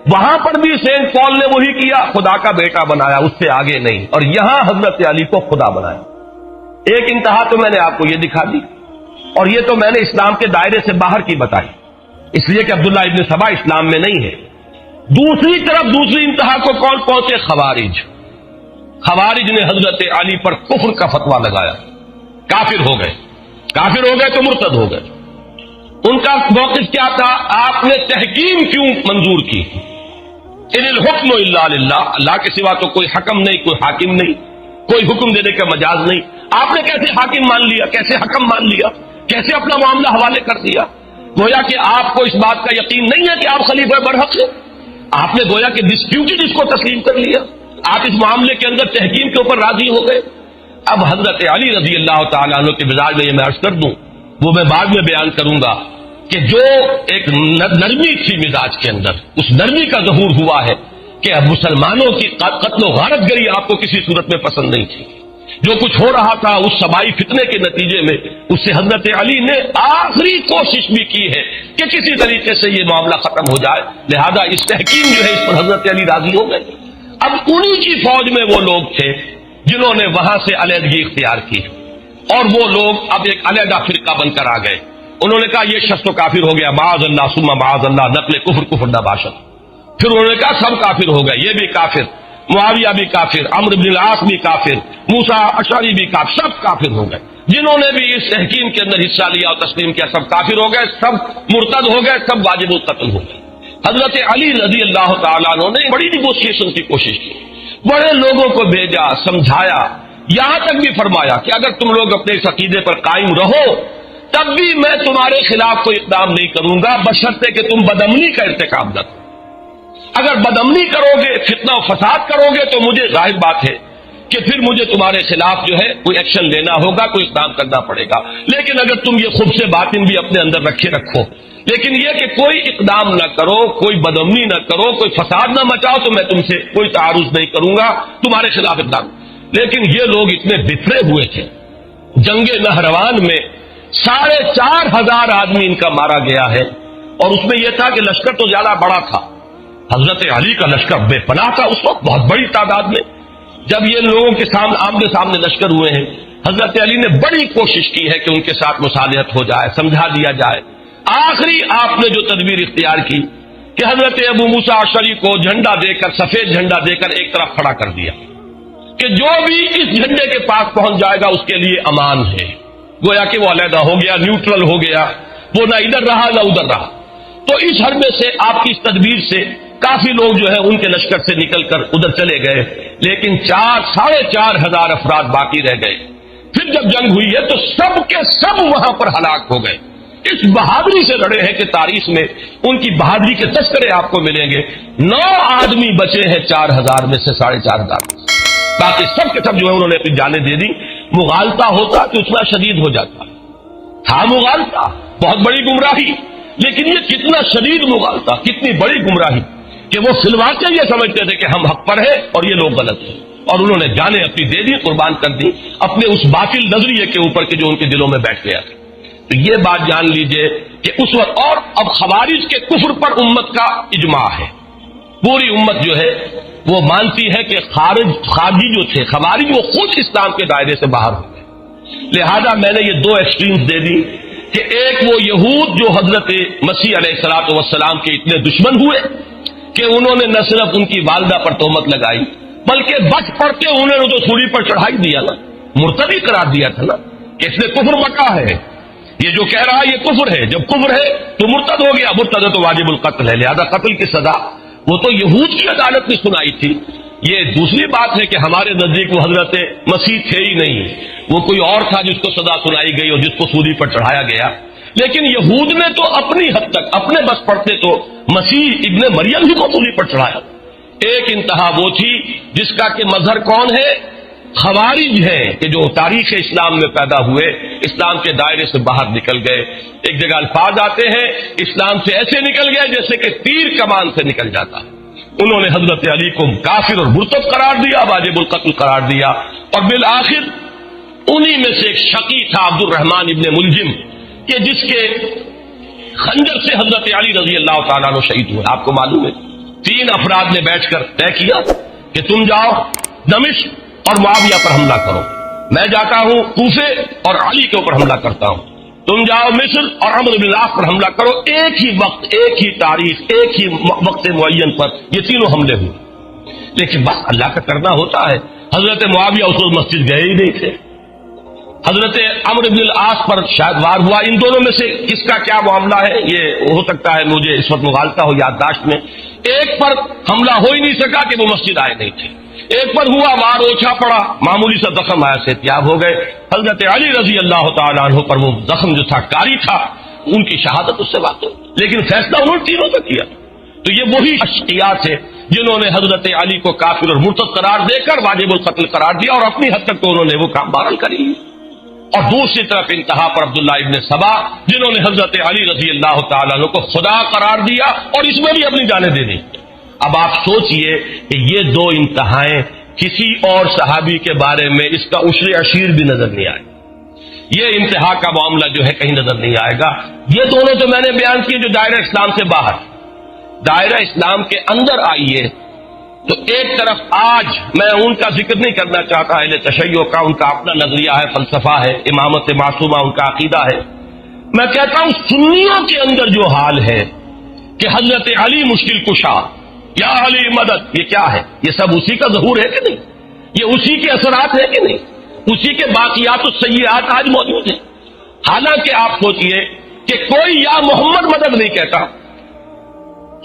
وہاں پر بھی سینٹ پال نے وہی کیا، خدا کا بیٹا بنایا، اس سے آگے نہیں، اور یہاں حضرت علی کو خدا بنایا۔ ایک انتہا تو میں نے آپ کو یہ دکھا دی، اور یہ تو میں نے اسلام کے دائرے سے باہر کی بتائی، اس لیے کہ عبداللہ ابن سبا اسلام میں نہیں ہے۔ دوسری طرف دوسری انتہا کو کون پہنچے؟ خوارج نے حضرت علی پر کفر کا فتویٰ لگایا، کافر ہو گئے، کافر ہو گئے تو مرتد ہو گئے۔ ان کا موقف کیا تھا؟ آپ نے تحکیم کیوں منظور کی؟ ان الحکم الا للہ، اللہ کے سوا تو کوئی حکم نہیں، کوئی حاکم نہیں، کوئی حکم دینے کا مجاز نہیں۔ آپ نے کیسے حاکم مان لیا، کیسے حکم مان لیا، کیسے اپنا معاملہ حوالے کر دیا؟ گویا کہ آپ کو اس بات کا یقین نہیں ہے کہ آپ خلیفہ برحق ہیں، آپ نے گویا کہ ڈسپیوٹڈ اس کو تسلیم کر لیا، آپ اس معاملے کے اندر تحکیم کے اوپر راضی ہو گئے۔ اب حضرت علی رضی اللہ تعالیٰ عنہ کے مزاج میں یہ میں عرض کر دوں، وہ میں بعد میں بیان کروں گا کہ جو ایک نرمی تھی مزاج کے اندر، اس نرمی کا ظہور ہوا ہے کہ اب مسلمانوں کی قتل و غارت گری آپ کو کسی صورت میں پسند نہیں تھی۔ جو کچھ ہو رہا تھا اس سبائی فتنے کے نتیجے میں اس سے حضرت علی نے آخری کوشش بھی کی ہے کہ کسی طریقے سے یہ معاملہ ختم ہو جائے، لہذا اس تحکیم جو ہے اس پر حضرت علی راضی ہو گئے۔ اب انہی کی فوج میں وہ لوگ تھے جنہوں نے وہاں سے علیحدگی اختیار کی، اور وہ لوگ اب ایک علیحدہ فرقہ بن کر آ گئے۔ انہوں نے کہا یہ شخص تو کافر ہو گیا، معاذ اللہ ثم معاذ اللہ، نقل کفر نباشت۔ پھر انہوں نے کہا سب کافر ہو گئے، یہ بھی کافر، معاویہ بھی کافر، عمرو بن العاص بھی کافر، موسیٰ اشعری بھی کافر، سب کافر ہو گئے۔ جنہوں نے بھی اس تحکیم کے اندر حصہ لیا اور تسلیم کیا سب کافر ہو گئے، سب مرتد ہو گئے، سب واجب القتل ہو گئے۔ حضرت علی رضی اللہ تعالیٰ عنہ نے بڑی نیگوشیشن کی کوشش کی، بڑے لوگوں کو بھیجا، سمجھایا، یہاں تک بھی فرمایا کہ اگر تم لوگ اپنے اس عقیدے پر قائم رہو تب بھی میں تمہارے خلاف کوئی اقدام نہیں کروں گا، بشرطے کہ تم بدامنی کا ارتکاب نہ کرو۔ اگر بدامنی کرو گے، فتنہ و فساد کرو گے تو مجھے ظاہر بات ہے کہ پھر مجھے تمہارے خلاف جو ہے کوئی ایکشن لینا ہوگا، کوئی اقدام کرنا پڑے گا۔ لیکن اگر تم یہ خبث باطن بھی اپنے اندر رکھو، لیکن یہ کہ کوئی اقدام نہ کرو، کوئی بدامنی نہ کرو، کوئی فساد نہ مچاؤ، تو میں تم سے کوئی تعارض نہیں کروں گا، تمہارے خلاف اقدام۔ لیکن یہ لوگ اتنے بکھرے ہوئے تھے، جنگ نہروان میں 4,500 آدمی ان کا مارا گیا ہے، اور اس میں یہ تھا کہ لشکر تو زیادہ بڑا تھا، حضرت علی کا لشکر بے پناہ تھا اس وقت، بہت بڑی تعداد میں۔ جب یہ لوگوں کے سامنے آمنے سامنے لشکر ہوئے ہیں، حضرت علی نے بڑی کوشش کی ہے کہ ان کے ساتھ مصالحت ہو جائے، سمجھا دیا جائے۔ آخری آپ نے جو تدبیر اختیار کی کہ حضرت ابو موسیٰ اشعری کو جھنڈا دے کر، سفید جھنڈا دے کر ایک طرف کھڑا کر دیا کہ جو بھی اس جھنڈے کے پاس پہنچ جائے گا اس کے لیے امان ہے، گویا کہ وہ علیحدہ ہو گیا، نیوٹرل ہو گیا، وہ نہ ادھر رہا نہ ادھر رہا۔ تو اس حربے سے، آپ کی اس تدبیر سے کافی لوگ جو ہے ان کے لشکر سے نکل کر ادھر چلے گئے، لیکن 4,500 افراد باقی رہ گئے۔ پھر جب جنگ ہوئی ہے تو سب کے سب وہاں پر ہلاک ہو گئے۔ اس بہادری سے لڑے ہیں کہ تاریخ میں ان کی بہادری کے تذکرے آپ کو ملیں گے۔ 9 آدمی بچے ہیں 4,000 میں سے، 4,500 میں سے، باقی سب کے سب جو ہے انہوں نے اپنی جانیں دے دی۔ مغالطہ ہوتا تو اتنا شدید ہو جاتا تھا، مغالطہ بہت بڑی گمراہی، لیکن یہ کتنا شدید مغالطہ، کتنی بڑی گمراہی کہ وہ فی الواقع یہ سمجھتے تھے کہ ہم حق پر ہیں اور یہ لوگ غلط ہیں، اور انہوں نے جانیں اپنی دے دی، قربان کر دی اپنے اس باطل نظریے کے اوپر کہ جو ان کے دلوں میں بیٹھ گیا تھا۔ تو یہ بات جان لیجئے کہ اس وقت، اور اب خوارج کے کفر پر امت کا اجماع ہے، پوری امت جو ہے وہ مانتی ہے کہ خارجی جو تھے، خوارج، وہ خود اسلام کے دائرے سے باہر ہو گئے۔ لہذا میں نے یہ 2 ایکسٹریمز دے دی کہ ایک وہ یہود جو حضرت مسیح علیہ الصلوۃ والسلام کے اتنے دشمن ہوئے کہ انہوں نے نہ صرف ان کی والدہ پر تہمت لگائی بلکہ بچ پڑتے انہوں نے تو سولی پر چڑھائی دیا نا، مرتدی قرار دیا تھا نا کہ اس نے کفر مکا ہے، یہ جو کہہ رہا ہے یہ کفر ہے، جب کفر ہے تو مرتد ہو گیا، مرتد ہے تو واجب القتل ہے، لہذا قتل کی سزا وہ تو یہود کی عدالت نے سنائی تھی۔ یہ دوسری بات ہے کہ ہمارے نزدیک وہ حضرت مسیح تھے ہی نہیں، وہ کوئی اور تھا جس کو سزا سنائی گئی اور جس کو سولی پر چڑھایا گیا۔ لیکن یہود نے تو اپنی حد تک، اپنے بس پڑتے تو مسیح ابن مریم ہی کو سولی پر چڑھایا۔ ایک انتہا وہ تھی جس کا کہ مظہر کون ہے؟ خوارج ہے کہ جو تاریخ اسلام میں پیدا ہوئے، اسلام کے دائرے سے باہر نکل گئے۔ ایک جگہ الفاظ آتے ہیں اسلام سے ایسے نکل گئے جیسے کہ تیر کمان سے نکل جاتا ہے۔ انہوں نے حضرت علی کو کافر اور مرتد قرار دیا، واجب القتل قرار دیا، اور بالآخر انہی میں سے ایک شقی تھا عبد الرحمن ابن ملجم کہ جس کے خنجر سے حضرت علی رضی اللہ تعالیٰ عنہ شہید ہوئے۔ آپ کو معلوم ہے 3 افراد نے بیٹھ کر طے کیا کہ تم جاؤ دمشق اور معاویہ پر حملہ کرو، میں جاتا ہوں کوفے اور علی کے اوپر حملہ کرتا ہوں، تم جاؤ مصر اور عمرو بن العاص پر حملہ کرو۔ ایک ہی وقت، ایک ہی تاریخ، ایک ہی وقت معین پر یہ تینوں حملے ہوئے، لیکن بس اللہ کا کرنا ہوتا ہے۔ حضرت معاویہ اس وقت مسجد گئے ہی نہیں تھے، حضرت عمرو بن العاص پر شاید وار ہوا۔ ان دونوں میں سے کس کا کیا معاملہ ہے یہ ہو سکتا ہے مجھے اس وقت مغالطہ ہو یادداشت میں۔ ایک پر حملہ ہو ہی نہیں سکا کہ وہ مسجد آئے نہیں تھے، ایک پر ہوا، وار اوچھا پڑا، معمولی سا زخم آیا، صحتیاب ہو گئے۔ حضرت علی رضی اللہ تعالیٰ عنہ پر وہ زخم جو تھا کاری تھا، ان کی شہادت اس سے واقع، لیکن فیصلہ انہوں نے تینوں کا کیا۔ تو یہ وہی اشقیاء تھے جنہوں نے حضرت علی کو کافر اور مرتد قرار دے کر واجب القتل قرار دیا، اور اپنی حد تک تو انہوں نے وہ کام بہرحال کری۔ اور دوسری طرف انتہا پر عبداللہ ابن سبا جنہوں نے حضرت علی رضی اللہ تعالیٰ عنہ کو خدا قرار دیا اور اس میں بھی اپنی جانیں دے دی۔ اب آپ سوچئے کہ یہ 2 انتہائیں کسی اور صحابی کے بارے میں اس کا عشر عشیر بھی نظر نہیں آئے، یہ انتہا کا معاملہ جو ہے کہیں نظر نہیں آئے گا۔ یہ دونوں تو میں نے بیان کیے جو دائرہ اسلام سے باہر، دائرہ اسلام کے اندر آئیے تو ایک طرف آج میں ان کا ذکر نہیں کرنا چاہتا، اہل تشیع کا ان کا اپنا نظریہ ہے، فلسفہ ہے، امامت معصومہ ان کا عقیدہ ہے۔ میں کہتا ہوں سنیوں کے اندر جو حال ہے کہ حضرت علی مشکل کشا، یا علی مدد، یہ کیا ہے؟ یہ سب اسی کا ظہور ہے کہ نہیں؟ یہ اسی کے اثرات ہیں کہ نہیں؟ اسی کے باقیات السیئات آج موجود ہیں۔ حالانکہ آپ سوچئے کہ کوئی یا محمد مدد نہیں کہتا،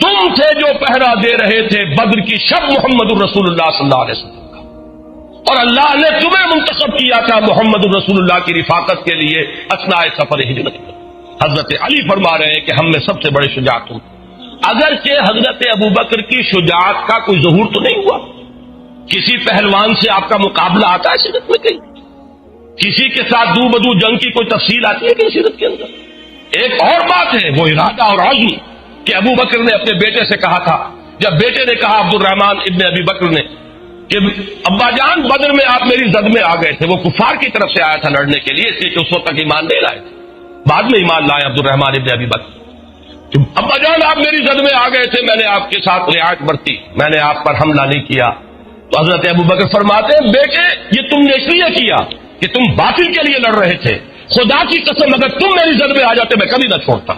تم تھے جو پہرا دے رہے تھے بدر کی شب محمد الرسول اللہ صلی اللہ علیہ وسلم کا، اور اللہ نے تمہیں منتخب کیا تھا محمد الرسول اللہ کی رفاقت کے لیے اثناء سفر ہجرت۔ حضرت علی فرما رہے ہیں کہ ہم میں سب سے بڑے شجاع تم، اگرچہ حضرت ابوبکر کی شجاعت کا کوئی ظہور تو نہیں ہوا، کسی پہلوان سے آپ کا مقابلہ آتا ہے سیرت میں کہیں؟ کسی کے ساتھ دو بدو جنگ کی کوئی تفصیل آتی ہے کہ سیرت کے اندر؟ ایک اور بات ہے وہ ارادہ اور عزم کہ ابو بکر نے اپنے بیٹے سے کہا تھا، جب بیٹے نے کہا عبد الرحمن ابن ابی بکر نے کہ ابا جان بدر میں آپ میری زد میں آ گئے تھے، وہ کفار کی طرف سے آیا تھا لڑنے کے لیے، اس لیے کہ اس وقت تک ایمان نہیں لائے تھے، بعد میں ایمان لائے عبد الرحمن ابن ابی بکر۔ ابا جان آپ میری زد میں آ گئے تھے، میں نے آپ کے ساتھ رعایت برتی، میں نے آپ پر حملہ نہیں کیا۔ تو حضرت ابو بکر فرماتے ہیں بیٹے یہ تم نے اس لیے کیا کہ تم باطل کے لیے لڑ رہے تھے، خدا کی قسم اگر تم میری زد میں آ جاتے میں کبھی نہ چھوڑتا۔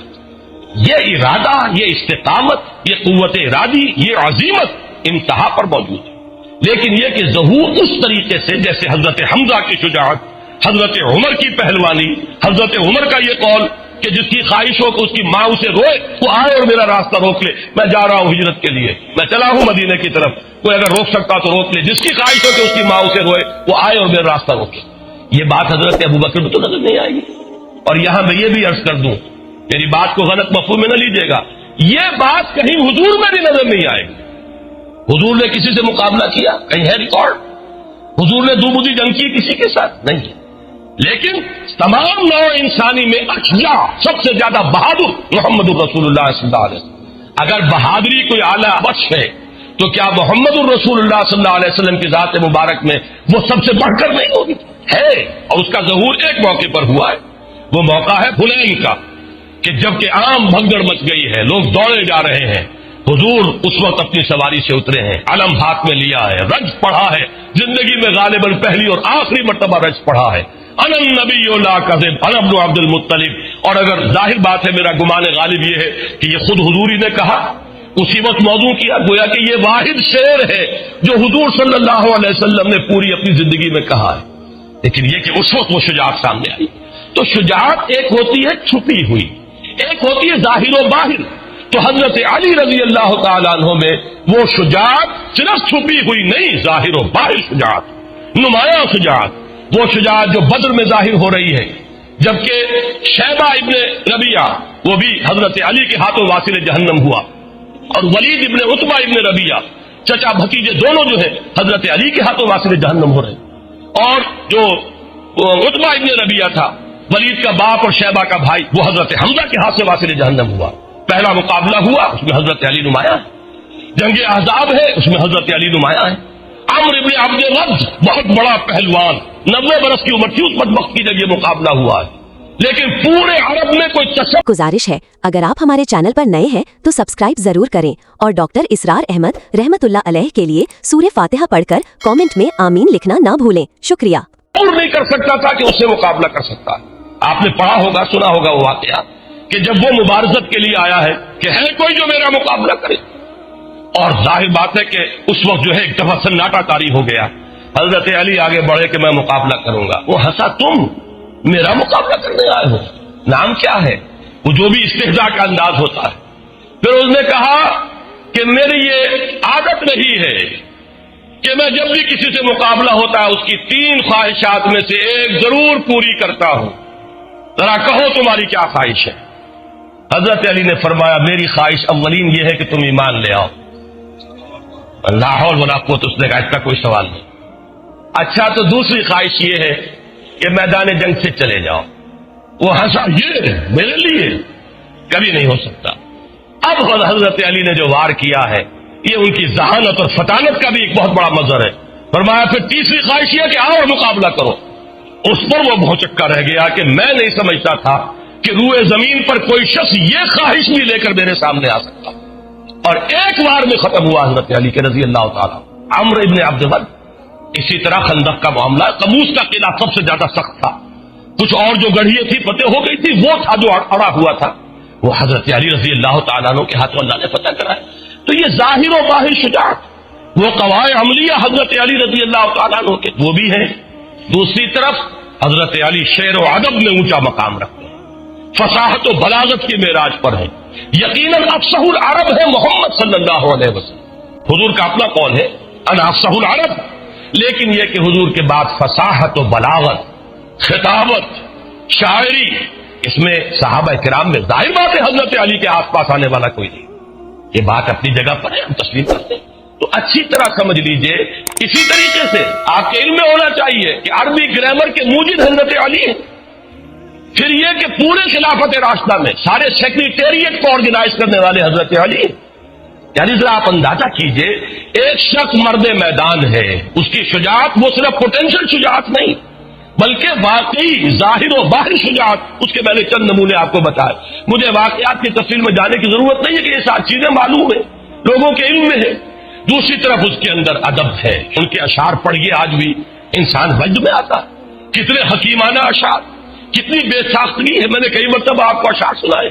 یہ ارادہ، یہ استقامت، یہ قوت ارادی، یہ عزیمت انتہا پر موجود ہے، لیکن یہ کہ ظہور اس طریقے سے جیسے حضرت حمزہ کی شجاعت، حضرت عمر کی پہلوانی، حضرت عمر کا یہ قول کہ جس کی خواہش ہو کہ اس کی ماں اسے روئے وہ آئے اور میرا راستہ روک لے، میں جا رہا ہوں ہجرت کے لیے، میں چلا ہوں مدینے کی طرف، کوئی اگر روک سکتا تو روک لے، جس کی خواہش ہو کہ اس کی ماں اسے روئے وہ آئے اور میرا راستہ روکے۔ یہ بات حضرت ابوبکر میں تو نظر نہیں آئے گی۔ اور یہاں میں یہ بھی عرض کر دوں، میری بات کو غلط مفہوم میں نہ لیجیے گا، یہ بات کہیں حضور میں بھی نظر نہیں آئے گی۔ حضور نے کسی سے مقابلہ کیا؟ کہیں ہے ریکارڈ؟ حضور نے دو بدی جنگ کی کسی کے ساتھ؟ نہیں ہے۔ لیکن تمام نوع انسانی میں اشجاع، سب سے زیادہ بہادر محمد الرسول اللہ صلی اللہ علیہ وسلم۔ اگر بہادری کوئی اعلیٰ بخش ہے تو کیا محمد الرسول اللہ صلی اللہ علیہ وسلم کی ذات مبارک میں وہ سب سے بڑھ کر نہیں ہوگی؟ ہے، اور اس کا ظہور ایک موقع پر ہوا ہے، وہ موقع ہے حنین کا، کہ جب کہ عام بھگدڑ مچ گئی ہے، لوگ دوڑے جا رہے ہیں، حضور اس وقت اپنی سواری سے اترے ہیں، علم ہاتھ میں لیا ہے، رج پڑھا ہے، زندگی میں غالباً پہلی اور آخری مرتبہ رج پڑھا ہے، انا النبی لا کذب انا ابن عبد المطلب۔ اور اگر ظاہر بات ہے، میرا گمان غالب یہ ہے کہ یہ خود حضور ہی نے کہا، اسی وقت موضوع کیا، گویا کہ یہ واحد شعر ہے جو حضور صلی اللہ علیہ وسلم نے پوری اپنی زندگی میں کہا ہے۔ لیکن یہ کہ اس وقت وہ شجاعت سامنے آئی، تو شجاعت ایک ہوتی ہے چھپی ہوئی، ایک ہوتی ہے ظاہر و باہر۔ تو حضرت علی رضی اللہ تعالیٰ عنہ میں وہ شجاعت صرف چھپی ہوئی نہیں، ظاہر و باہر شجاعت، نمایاں شجاعت، وہ شجاعت جو بدر میں ظاہر ہو رہی ہے، جبکہ شیبہ ابن ربیعہ وہ بھی حضرت علی کے ہاتھوں واصل جہنم ہوا، اور ولید ابن عتبہ ابن ربیعہ چچا بھتیجے دونوں جو ہیں حضرت علی کے ہاتھوں واصل جہنم ہو رہے ہیں، اور جو عتبہ ابن ربیعہ تھا ولید کا باپ اور شیبہ کا بھائی، وہ حضرت حمزہ کے ہاتھ سے واصل جہنم ہوا۔ پہلا مقابلہ ہوا، اس میں حضرت علی نمایاں ہے، جنگ احزاب ہے، اس میں حضرت علی نمایاں ہے۔ عمرو ابن عبد الرد بہت بڑا پہلوان، 90 برس کی عمر تھی اس بدبخت کی جب یہ مقابلہ ہوا ہے، لیکن پورے عرب میں کوئی گزارش ہے اگر آپ ہمارے چینل پر نئے ہیں تو سبسکرائب ضرور کریں اور ڈاکٹر اسرار احمد رحمت اللہ علیہ کے لیے سورہ فاتحہ پڑھ کر کامنٹ میں آمین لکھنا نہ بھولیں۔ شکریہ۔ نہیں کر سکتا تھا کہ اس سے مقابلہ کر سکتا ہے۔ آپ نے پڑھا ہوگا، سنا ہوگا وہ واقعہ کہ جب وہ مبارزت کے لیے آیا ہے کہ ہے کوئی جو میرا مقابلہ کرے، اور ظاہر بات ہے کہ اس وقت جو ہے ایک دفعہ سناٹا طاری ہو گیا، حضرت علی آگے بڑھے کہ میں مقابلہ کروں گا، وہ ہنسا، تم میرا مقابلہ کرنے آئے ہو، نام کیا ہے؟ وہ جو بھی استہزاء کا انداز ہوتا ہے۔ پھر اس نے کہا کہ میری یہ عادت نہیں ہے کہ میں جب بھی کسی سے مقابلہ ہوتا ہے اس کی 3 خواہشات میں سے ایک ضرور پوری کرتا ہوں، ذرا کہو تمہاری کیا خواہش ہے؟ حضرت علی نے فرمایا میری خواہش اولین یہ ہے کہ تم ایمان لے آؤ۔ لا حول ولا قوت، اس نے کہا اس کا کوئی سوال نہیں۔ اچھا تو دوسری خواہش یہ ہے کہ میدان جنگ سے چلے جاؤ۔ وہ ہنسا، یہ میرے لیے کبھی نہیں ہو سکتا۔ اب حضرت علی نے جو وار کیا ہے یہ ان کی ذہانت اور فطانت کا بھی ایک بہت بڑا مظہر ہے۔ فرمایا پھر تیسری خواہش یہ کہ آؤ اور مقابلہ کرو۔ اس پر وہ بہچکا رہ گیا کہ میں نہیں سمجھتا تھا کہ روئے زمین پر کوئی شخص یہ خواہش بھی لے کر میرے سامنے آ سکتا، اور ایک بار میں ختم ہوا حضرت علی کے رضی اللہ تعالیٰ۔ عمرو ابن عبد الرد، اسی طرح خندق کا معاملہ، قموس کا قلعہ سب سے زیادہ سخت تھا، کچھ اور جو گڑھیاں تھی فتح ہو گئی تھی، وہ تھا جو اڑا ہوا تھا، وہ حضرت علی رضی اللہ تعالیٰ عنہ کے ہاتھوں اللہ نے فتح کرایا۔ تو یہ ظاہر و باہر شجاعت، وہ قواعد عملیہ حضرت علی رضی اللہ تعالیٰ عنہ کے وہ بھی ہیں۔ دوسری طرف حضرت علی شعر و ادب میں اونچا مقام رکھتے ہیں، فصاحت و بلاغت کی معراج پر ہیں، یقیناً افصح العرب ہے محمد صلی اللہ علیہ وسلم، حضور کا اپنا قول ہے انا افصح العرب، لیکن یہ کہ حضور کے بعد فصاحت و بلاغت، خطابت، شاعری، اس میں صحابہ کرام میں ظاہر بات ہے حضرت علی کے آس پاس آنے والا کوئی نہیں، یہ بات اپنی جگہ پر ہے، ہم تسلیم کرتے ہیں۔ تو اچھی طرح سمجھ لیجئے، اسی طریقے سے آپ کے علم میں ہونا چاہیے کہ عربی گرامر کے موجد حضرت علی ہیں۔ پھر یہ کہ پورے خلافت راشدہ میں سارے سیکریٹریٹ کو آرگنائز کرنے والے حضرت علی ہیں۔ یعنی ذرا آپ اندازہ کیجئے، ایک شخص مرد میدان ہے، اس کی شجاعت وہ صرف پوٹینشل شجاعت نہیں بلکہ واقعی ظاہر و باہر شجاعت، اس کے میں نے چند نمونے آپ کو بتائے۔ مجھے واقعات کی تفصیل میں جانے کی ضرورت نہیں ہے کہ یہ ساری چیزیں معلوم ہیں، لوگوں کے علم میں ہے۔ دوسری طرف اس کے اندر ادب ہے، ان کے اشعار پڑھیے آج بھی انسان وجد میں آتا ہے، کتنے حکیمانہ اشعار، کتنی بے ساختگی ہے۔ میں نے کئی مرتبہ آپ کو اشعار سنائے،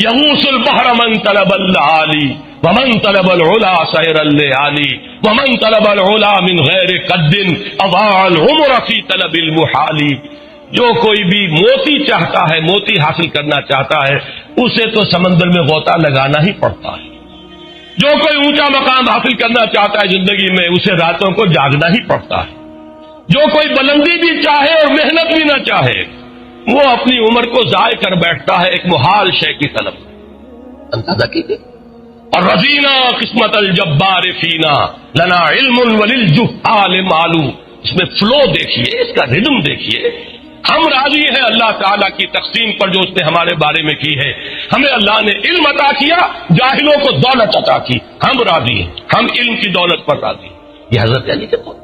یغوص البحر من طلب العالی ومن طلب العلا سیر الليالي ومن طلب العلا من غیر قد اضاع العمر فی طلب المحال۔ جو کوئی بھی موتی چاہتا ہے، موتی حاصل کرنا چاہتا ہے، اسے تو سمندر میں غوطہ لگانا ہی پڑتا ہے۔ جو کوئی اونچا مقام حاصل کرنا چاہتا ہے زندگی میں، اسے راتوں کو جاگنا ہی پڑتا ہے۔ جو کوئی بلندی بھی چاہے اور محنت بھی نہ چاہے، وہ اپنی عمر کو ضائع کر بیٹھتا ہے ایک محال شے کی طلب۔ اندازہ کیجیے۔ اور رضینا قسمت الجبار فینا لنا علم وللجہال معلوم، اس میں فلو دیکھیے، اس کا ردم دیکھیے۔ ہم راضی ہیں اللہ تعالیٰ کی تقسیم پر جو اس نے ہمارے بارے میں کی ہے۔ ہمیں اللہ نے علم عطا کیا، جاہلوں کو دولت عطا کی، ہم راضی ہیں، ہم علم کی دولت پر راضی ہیں۔ یہ حضرت علی کے قول۔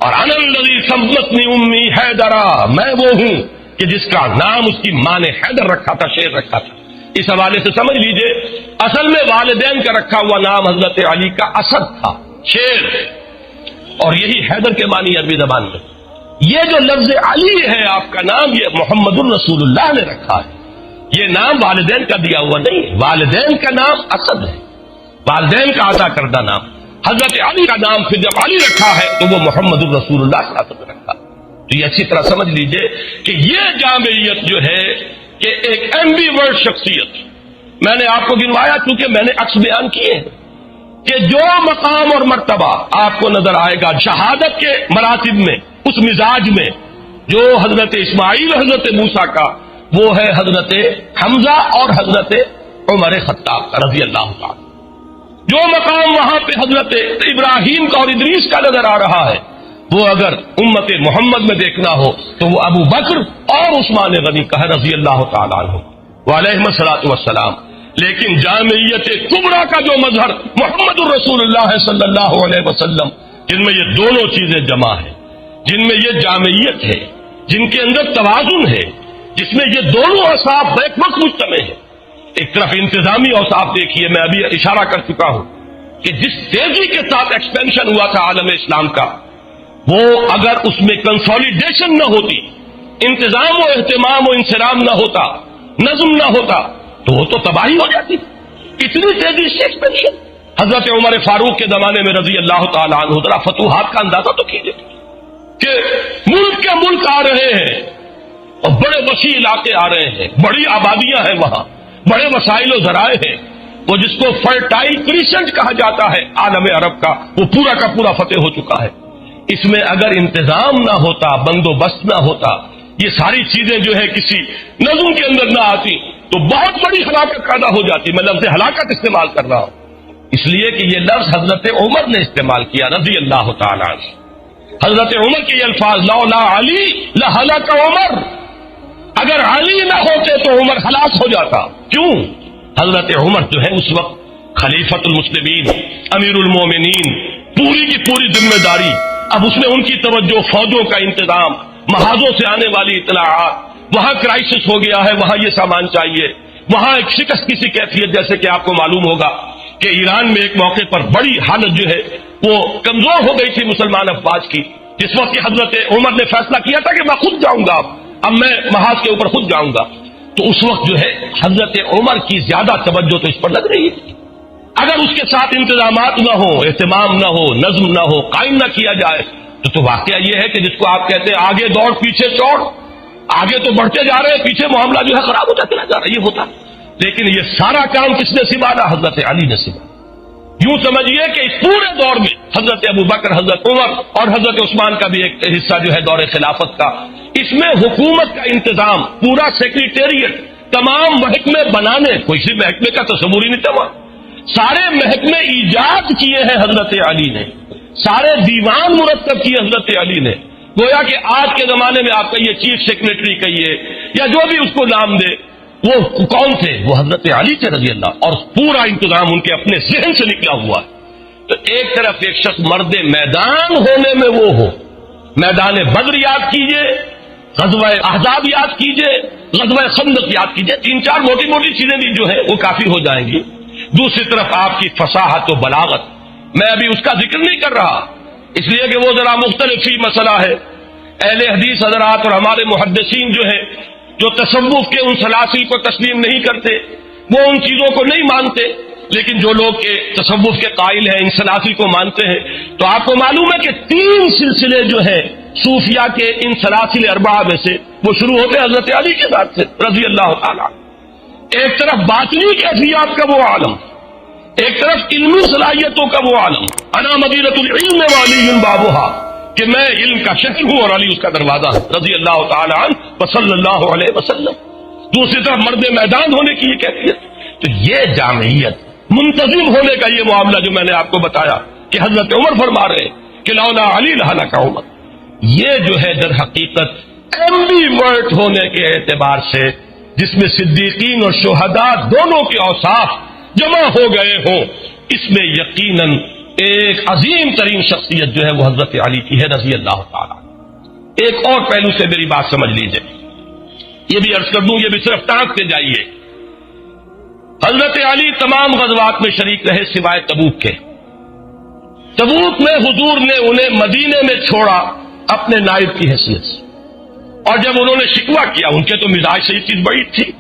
اور انا الذی سمتنی امی حیدرا، میں وہ ہوں کہ جس کا نام اس کی ماں نے حیدر رکھا تھا، شیر رکھا تھا۔ اس حوالے سے سمجھ لیجئے، اصل میں والدین کا رکھا ہوا نام حضرت علی کا اسد تھا، شیر، اور یہی حیدر کے معنی عربی زبان میں۔ یہ جو لفظ علی ہے آپ کا نام، یہ محمد الرسول اللہ نے رکھا ہے، یہ نام والدین کا دیا ہوا نہیں ہے۔ والدین کا نام اسد ہے، والدین کا عطا کردہ نام۔ حضرت علی کا نام پھر جب علی رکھا ہے تو وہ محمد الرسول اللہ صلی اللہ علیہ وسلم نے رکھا۔ تو یہ اچھی طرح سمجھ لیجئے کہ یہ جامعیت جو ہے کہ ایک ایمبی ورڈ شخصیت، میں نے آپ کو گنوایا چونکہ میں نے عکس بیان کیے ہیں کہ جو مقام اور مرتبہ آپ کو نظر آئے گا شہادت کے مراتب میں، اس مزاج میں، جو حضرت اسماعیل حضرت موسیٰ کا، وہ ہے حضرت حمزہ اور حضرت عمر خطاب کا رضی اللہ تعالی۔ جو مقام وہاں پہ حضرت ابراہیم کا اور ادریس کا نظر آ رہا ہے، وہ اگر امت محمد میں دیکھنا ہو تو وہ ابو بکر اور عثمان غنی کا ہے رضی اللہ تعالیٰ عنہ وعلیہم الصلوۃ والسلام۔ لیکن جامعیت کبریٰ کا جو مظہر محمد الرسول اللہ صلی اللہ علیہ وسلم، جن میں یہ دونوں چیزیں جمع ہیں، جن میں یہ جامعیت ہے، جن کے اندر توازن ہے، جس میں یہ دونوں اوصاف ایک وقت مجتمع ہے۔ ایک طرف انتظامی اوصاف دیکھیے، میں ابھی اشارہ کر چکا ہوں کہ جس تیزی کے ساتھ ایکسپینشن ہوا تھا عالم اسلام کا، وہ اگر اس میں کنسولیڈیشن نہ ہوتی، انتظام و اہتمام و انصرام نہ ہوتا، نظم نہ ہوتا، تو وہ تو تباہی ہو جاتی۔ کتنی تیزی سے ایکسپینشن حضرت عمر فاروق کے زمانے میں رضی اللہ تعالیٰ عنہ، ذرا فتوحات کا اندازہ تو کیجیے کہ ملک کے ملک آ رہے ہیں اور بڑے وسیع علاقے آ رہے ہیں، بڑی آبادیاں ہیں وہاں، بڑے وسائل و ذرائع ہیں۔ وہ جس کو فرٹائل کریسنٹ کہا جاتا ہے عالم عرب کا، وہ پورا کا پورا فتح ہو چکا ہے۔ اس میں اگر انتظام نہ ہوتا، بندوبست نہ ہوتا، یہ ساری چیزیں جو ہے کسی نظم کے اندر نہ آتی تو بہت بڑی ہلاکت پیدا ہو جاتی۔ میں لفظ ہلاکت استعمال کر رہا ہوں اس لیے کہ یہ لفظ حضرت عمر نے استعمال کیا رضی اللہ تعالیٰ عنہ۔ حضرت عمر کے یہ الفاظ لولا علی لہلک عمر، اگر علی نہ ہوتے تو عمر ہلاک ہو جاتا۔ کیوں؟ حضرت عمر جو ہے اس وقت خلیفۃ المسلمین، امیر المومنین، پوری کی پوری ذمہ داری، اب اس میں ان کی توجہ، فوجوں کا انتظام، محاذوں سے آنے والی اطلاعات، وہاں کرائسس ہو گیا ہے، وہاں یہ سامان چاہیے، وہاں ایک شکست کی سی کیفیت، جیسے کہ آپ کو معلوم ہوگا کہ ایران میں ایک موقع پر بڑی حالت جو ہے وہ کمزور ہو گئی تھی مسلمان افواج کی، جس وقت کہ حضرت عمر نے فیصلہ کیا تھا کہ میں خود جاؤں گا، اب میں محاذ کے اوپر خود جاؤں گا، تو اس وقت جو ہے حضرت عمر کی زیادہ توجہ تو اس پر لگ رہی ہے۔ اگر اس کے ساتھ انتظامات نہ ہو، اہتمام نہ ہو، نظم نہ ہو، قائم نہ کیا جائے تو واقعہ یہ ہے کہ جس کو آپ کہتے ہیں آگے دوڑ پیچھے چوڑ، آگے تو بڑھتے جا رہے ہیں، پیچھے معاملہ جو ہے خراب ہوتا چلا جا رہا ہے، یہ ہوتا۔ لیکن یہ سارا کام کس نے سنبھالا؟ حضرت علی نے سنبھالا۔ یوں سمجھیے کہ اس پورے دور میں حضرت ابو بکر، حضرت عمر اور حضرت عثمان کا بھی ایک حصہ جو ہے دور خلافت کا، اس میں حکومت کا انتظام، پورا سیکریٹریٹ، تمام محکمے بنانے، کوئی سی محکمے کا تصور ہی نہیں تھا، سارے محکمے ایجاد کیے ہیں حضرت علی نے، سارے دیوان مرتب کیے حضرت علی نے۔ گویا کہ آج کے زمانے میں آپ کہیے چیف سیکریٹری کہیے یا جو بھی اس کو نام دے، وہ کون تھے؟ وہ حضرت علی تھے رضی اللہ، اور پورا انتظام ان کے اپنے ذہن سے نکلا ہوا ہے۔ تو ایک طرف ایک شخص مرد میدان ہونے میں وہ ہو، میدان بدر یاد کیجئے، غزوہ احزاب یاد کیجئے، غزوہ خندق یاد کیجئے، 3-4 موٹی موٹی چیزیں بھی جو ہے وہ کافی ہو جائیں گی۔ دوسری طرف آپ کی فصاحت و بلاغت، میں ابھی اس کا ذکر نہیں کر رہا اس لیے کہ وہ ذرا مختلف ہی مسئلہ ہے۔ اہل حدیث حضرات اور ہمارے محدثین جو ہے، جو تصوف کے ان سلاسل کو تسلیم نہیں کرتے، وہ ان چیزوں کو نہیں مانتے، لیکن جو لوگ کے تصوف کے قائل ہیں، ان سلاسل کو مانتے ہیں، تو آپ کو معلوم ہے کہ 3 سلسلے جو ہیں صوفیہ کے ان سلاسل اربعہ میں سے، وہ شروع ہوتے حضرت علی کے ساتھ سے رضی اللہ تعالیٰ۔ ایک طرف باطنی کیفیات کا وہ عالم، ایک طرف علمی صلاحیتوں کا وہ عالم، انا مدینۃ العلم وعلی بابھا، کہ میں علم کا شہر ہوں اور علی اس کا دروازہ رضی اللہ تعالی عنہ صلی اللہ علیہ وسلم۔ دوسری طرف مرد میدان ہونے کی یہ کیفیت، تو یہ جامعیت، منتظم ہونے کا یہ معاملہ جو میں نے آپ کو بتایا کہ حضرت عمر فرما رہے کہ لولا علی لہلک عمر، یہ جو ہے در حقیقت ایمبی ورٹ ہونے کے اعتبار سے، جس میں صدیقین اور شہداء دونوں کے اوصاف جمع ہو گئے ہوں، اس میں یقیناً ایک عظیم ترین شخصیت جو ہے وہ حضرت علی کی ہے رضی اللہ تعالیٰ۔ ایک اور پہلو سے میری بات سمجھ لیجئے، یہ بھی عرض کر دوں، یہ بھی صرف ٹانکتے جائیے۔ حضرت علی تمام غزوات میں شریک رہے سوائے تبوک کے۔ تبوک میں حضور نے انہیں مدینے میں چھوڑا اپنے نائب کی حیثیت سے، اور جب انہوں نے شکوہ کیا، ان کے تو مزاج سے یہ چیز بڑی تھی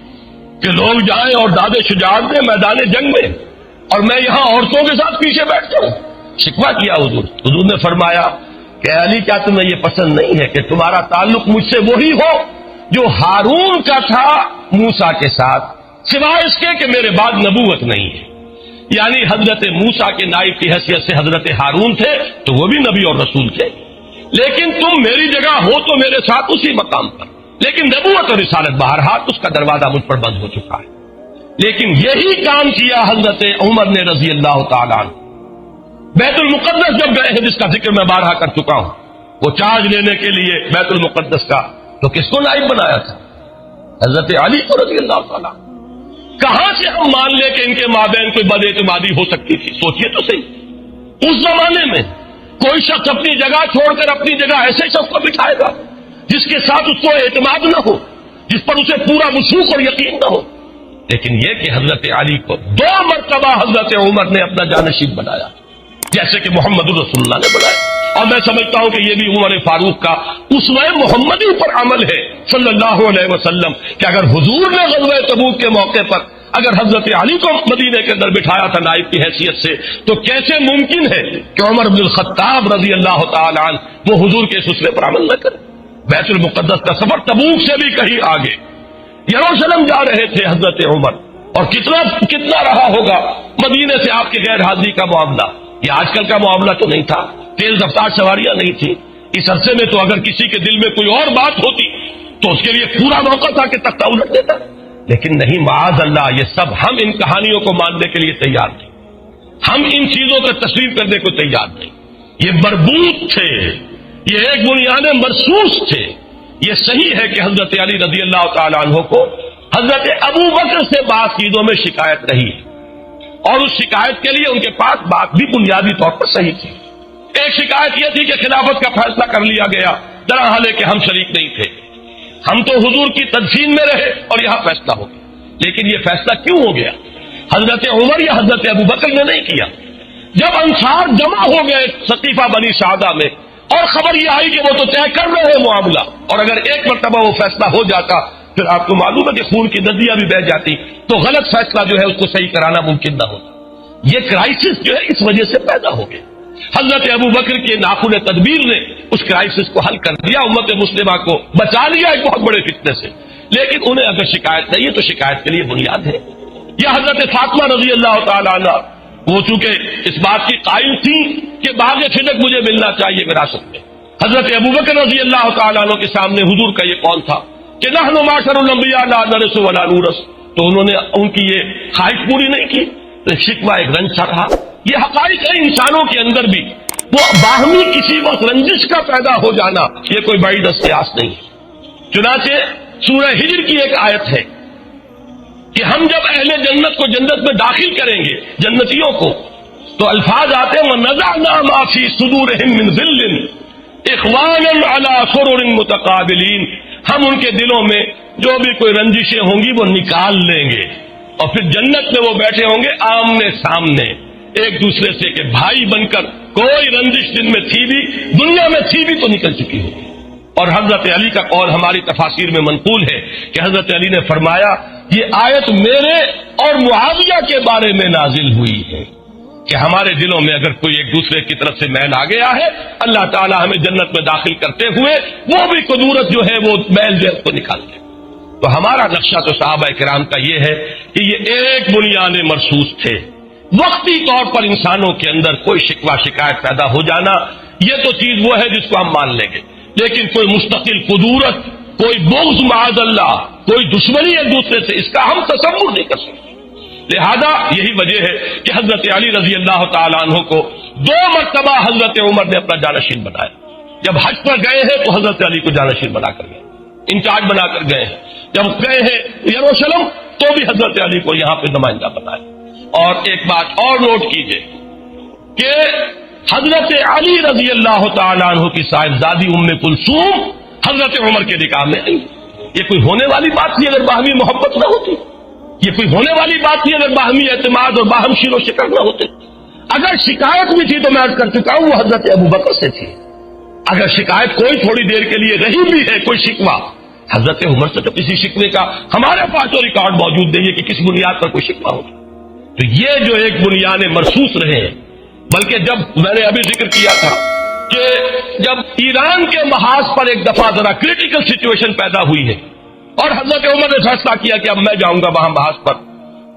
کہ لوگ جائیں اور داد شجاعت دیں میدان جنگ میں، اور میں یہاں عورتوں کے ساتھ پیچھے بیٹھ جاؤں۔ شکوہ کیا حضور نے فرمایا کہ علی، کیا تمہیں یہ پسند نہیں ہے کہ تمہارا تعلق مجھ سے وہی ہو جو ہارون کا تھا موسیٰ کے ساتھ، سوائے اس کے کہ میرے بعد نبوت نہیں ہے؟ یعنی حضرت موسیٰ کے نائب کی حیثیت سے حضرت ہارون تھے تو وہ بھی نبی اور رسول تھے، لیکن تم میری جگہ ہو تو میرے ساتھ اسی مقام پر، لیکن نبوت اور رسالت بہرحال اس کا دروازہ مجھ پر بند ہو چکا ہے۔ لیکن یہی کام کیا حضرت عمر نے رضی اللہ تعالیٰ عنہ۔ بیت المقدس جب گئے ہیں، جس کا ذکر میں بارہا کر چکا ہوں، وہ چارج لینے کے لیے بیت المقدس کا، تو کس کو نائب بنایا تھا؟ حضرت علی کو رضی اللہ تعالیٰ۔ کہاں سے ہم مان لیں کہ ان کے مابین کوئی بد اعتمادی ہو سکتی تھی؟ سوچئے تو صحیح، اس زمانے میں کوئی شخص اپنی جگہ چھوڑ کر اپنی جگہ ایسے شخص کو بٹھائے گا جس کے ساتھ اس کو اعتماد نہ ہو، جس پر اسے پورا وثوق اور یقین نہ ہو؟ لیکن یہ کہ حضرت علی کو 2 مرتبہ حضرت عمر نے اپنا جانشین بنایا، جیسے کہ محمد الرسول اللہ نے بنایا، اور میں سمجھتا ہوں کہ یہ بھی عمر فاروق کا اسوہ محمدی پر عمل ہے صلی اللہ علیہ وسلم، کہ اگر حضور نے غزوہ تبوک کے موقع پر اگر حضرت علی کو مدینے کے اندر بٹھایا تھا نائب کی حیثیت سے، تو کیسے ممکن ہے کہ عمر بن الخطاب رضی اللہ تعالی عنہ وہ حضور کے اس اسوے پر عمل نہ کرے؟ بیت المقدس کا سفر تبوک سے بھی کہیں آگے، یروشلم جا رہے تھے حضرت عمر، اور کتنا رہا ہوگا مدینے سے آپ کی غیر حاضری کا معاملہ۔ یہ آج کل کا معاملہ تو نہیں تھا، تیز رفتار سواریاں نہیں تھی، اس عرصے میں تو اگر کسی کے دل میں کوئی اور بات ہوتی تو اس کے لیے پورا موقع تھا کہ تختہ الٹ دیتا، لیکن نہیں، معاذ اللہ، یہ سب ہم ان کہانیوں کو ماننے کے لیے تیار نہیں، ہم ان چیزوں کو تسلیم کرنے کو تیار نہیں۔ یہ مربوط تھے، یہ ایک بنیاد مرصوص تھے۔ یہ صحیح ہے کہ حضرت علی رضی اللہ تعالی عنہ کو حضرت ابو بکر سے بعض چیزوں میں شکایت رہی ہے، اور اس شکایت کے لیے ان کے پاس بات بھی بنیادی طور پر صحیح تھی۔ ایک شکایت یہ تھی کہ خلافت کا فیصلہ کر لیا گیا، درحال کہ ہم شریک نہیں تھے، ہم تو حضور کی تدفین میں رہے اور یہاں فیصلہ ہو گیا۔ لیکن یہ فیصلہ کیوں ہو گیا؟ حضرت عمر یا حضرت ابو بکر نے نہیں کیا۔ جب انصار جمع ہو گئے سقیفہ بنی سعدہ میں، اور خبر یہ آئی کہ وہ تو طے کر رہے ہیں معاملہ، اور اگر ایک مرتبہ وہ فیصلہ ہو جاتا پھر آپ کو معلوم ہے کہ خون کی ندیاں بھی بہہ جاتی، تو غلط فیصلہ جو ہے اس کو صحیح کرانا ممکن نہ ہوتا۔ یہ کرائسس جو ہے اس وجہ سے پیدا ہو گیا۔ حضرت ابو بکر کے ناخن تدبیر نے اس کرائسس کو حل کر دیا، امت مسلمہ کو بچا لیا ایک بہت بڑے فتنے سے۔ لیکن انہیں اگر شکایت نہیں ہے تو شکایت کے لیے بنیاد ہے۔ یا حضرت فاطمہ رضی اللہ تعالی عنہ، وہ چونکہ اس بات کی قائل تھی کہ باغ صدق مجھے ملنا چاہیے وراثت میں، حضرت ابوبکر رضی اللہ تعالیٰ عنہ کے سامنے حضور کا یہ قول تھا کہ نحن معاشر الانبیاء لا نرث ولا نورث، تو انہوں نے ان کی یہ خواہش پوری نہیں کی، تو شکوہ ایک رنج سا رہا۔ یہ حقائق ہے انسانوں کے اندر بھی، وہ باہمی کسی وقت رنجش کا پیدا ہو جانا یہ کوئی بڑی دستیاس نہیں ہے۔ چنانچہ سورہ ہجر کی ایک آیت ہے کہ ہم جب اہل جنت کو جنت میں داخل کریں گے، جنتیوں کو، تو الفاظ آتے ہیں وَنَزَعْنَا مَا فِي صُدُورِهِم مِّن غِلٍّ إِخْوَانًا عَلَىٰ سُرُرٍ مُتَقَابِلِينَ، ہم ان کے دلوں میں جو بھی کوئی رنجشیں ہوں گی وہ نکال لیں گے، اور پھر جنت میں وہ بیٹھے ہوں گے آمنے سامنے ایک دوسرے سے کہ بھائی بن کر، کوئی رنجش جن میں تھی بھی، دنیا میں تھی بھی، تو نکل چکی ہوگی۔ اور حضرت علی کا قول ہماری تفاسیر میں منقول ہے کہ حضرت علی نے فرمایا یہ آیت میرے اور معاویہ کے بارے میں نازل ہوئی ہے کہ ہمارے دلوں میں اگر کوئی ایک دوسرے کی طرف سے میل آ گیا ہے، اللہ تعالی ہمیں جنت میں داخل کرتے ہوئے وہ بھی قدورت جو ہے وہ میل جو ہے کو نکال دے۔ تو ہمارا نقشہ تو صحابہ کرام کا یہ ہے کہ یہ ایک بنیاد مرصوص تھے، وقتی طور پر انسانوں کے اندر کوئی شکوہ شکایت پیدا ہو جانا یہ تو چیز وہ ہے جس کو ہم مان لیں گے، لیکن کوئی مستقل قدورت، کوئی بغض معاذ اللہ، کوئی دشمنی ایک دوسرے سے، اس کا ہم تصور نہیں کر سکتے۔ لہذا یہی وجہ ہے کہ حضرت علی رضی اللہ تعالیٰ عنہ کو 2 مرتبہ حضرت عمر نے اپنا جانشین بنایا۔ جب حج پر گئے ہیں تو حضرت علی کو جانشین بنا کر گئے، انچارج بنا کر گئے ہیں، جب گئے ہیں یروشلم تو بھی حضرت علی کو یہاں پہ نمائندہ بنایا۔ اور ایک بات اور نوٹ کیجئے کہ حضرت علی رضی اللہ تعالیٰ عنہ کی صاحبزادی ام کلثوم حضرت عمر کے نکاح میں آئی۔ یہ کوئی ہونے والی بات تھی اگر باہمی محبت نہ ہوتی؟ یہ کوئی ہونے والی بات تھی اگر باہمی اعتماد اور باہم شیر و شکر نہ ہوتے؟ اگر شکایت بھی تھی تو میں عرض کر چکا ہوں وہ حضرت ابوبکر سے تھی۔ اگر شکایت کوئی تھوڑی دیر کے لیے رہی بھی ہے، کوئی شکوہ، حضرت عمر سے تو کسی شکوے کا ہمارے پاس تو ریکارڈ موجود نہیں ہے کہ کس بنیاد پر کوئی شکوہ ہو۔ تو یہ جو ایک بنیاد مرصوص رہے ہیں، بلکہ جب میں نے ابھی ذکر کیا تھا کہ جب ایران کے محاذ پر ایک دفعہ ذرا کریٹیکل سچویشن پیدا ہوئی ہے اور حضرت عمر نے فیصلہ کیا کہ اب میں جاؤں گا وہاں محاذ پر،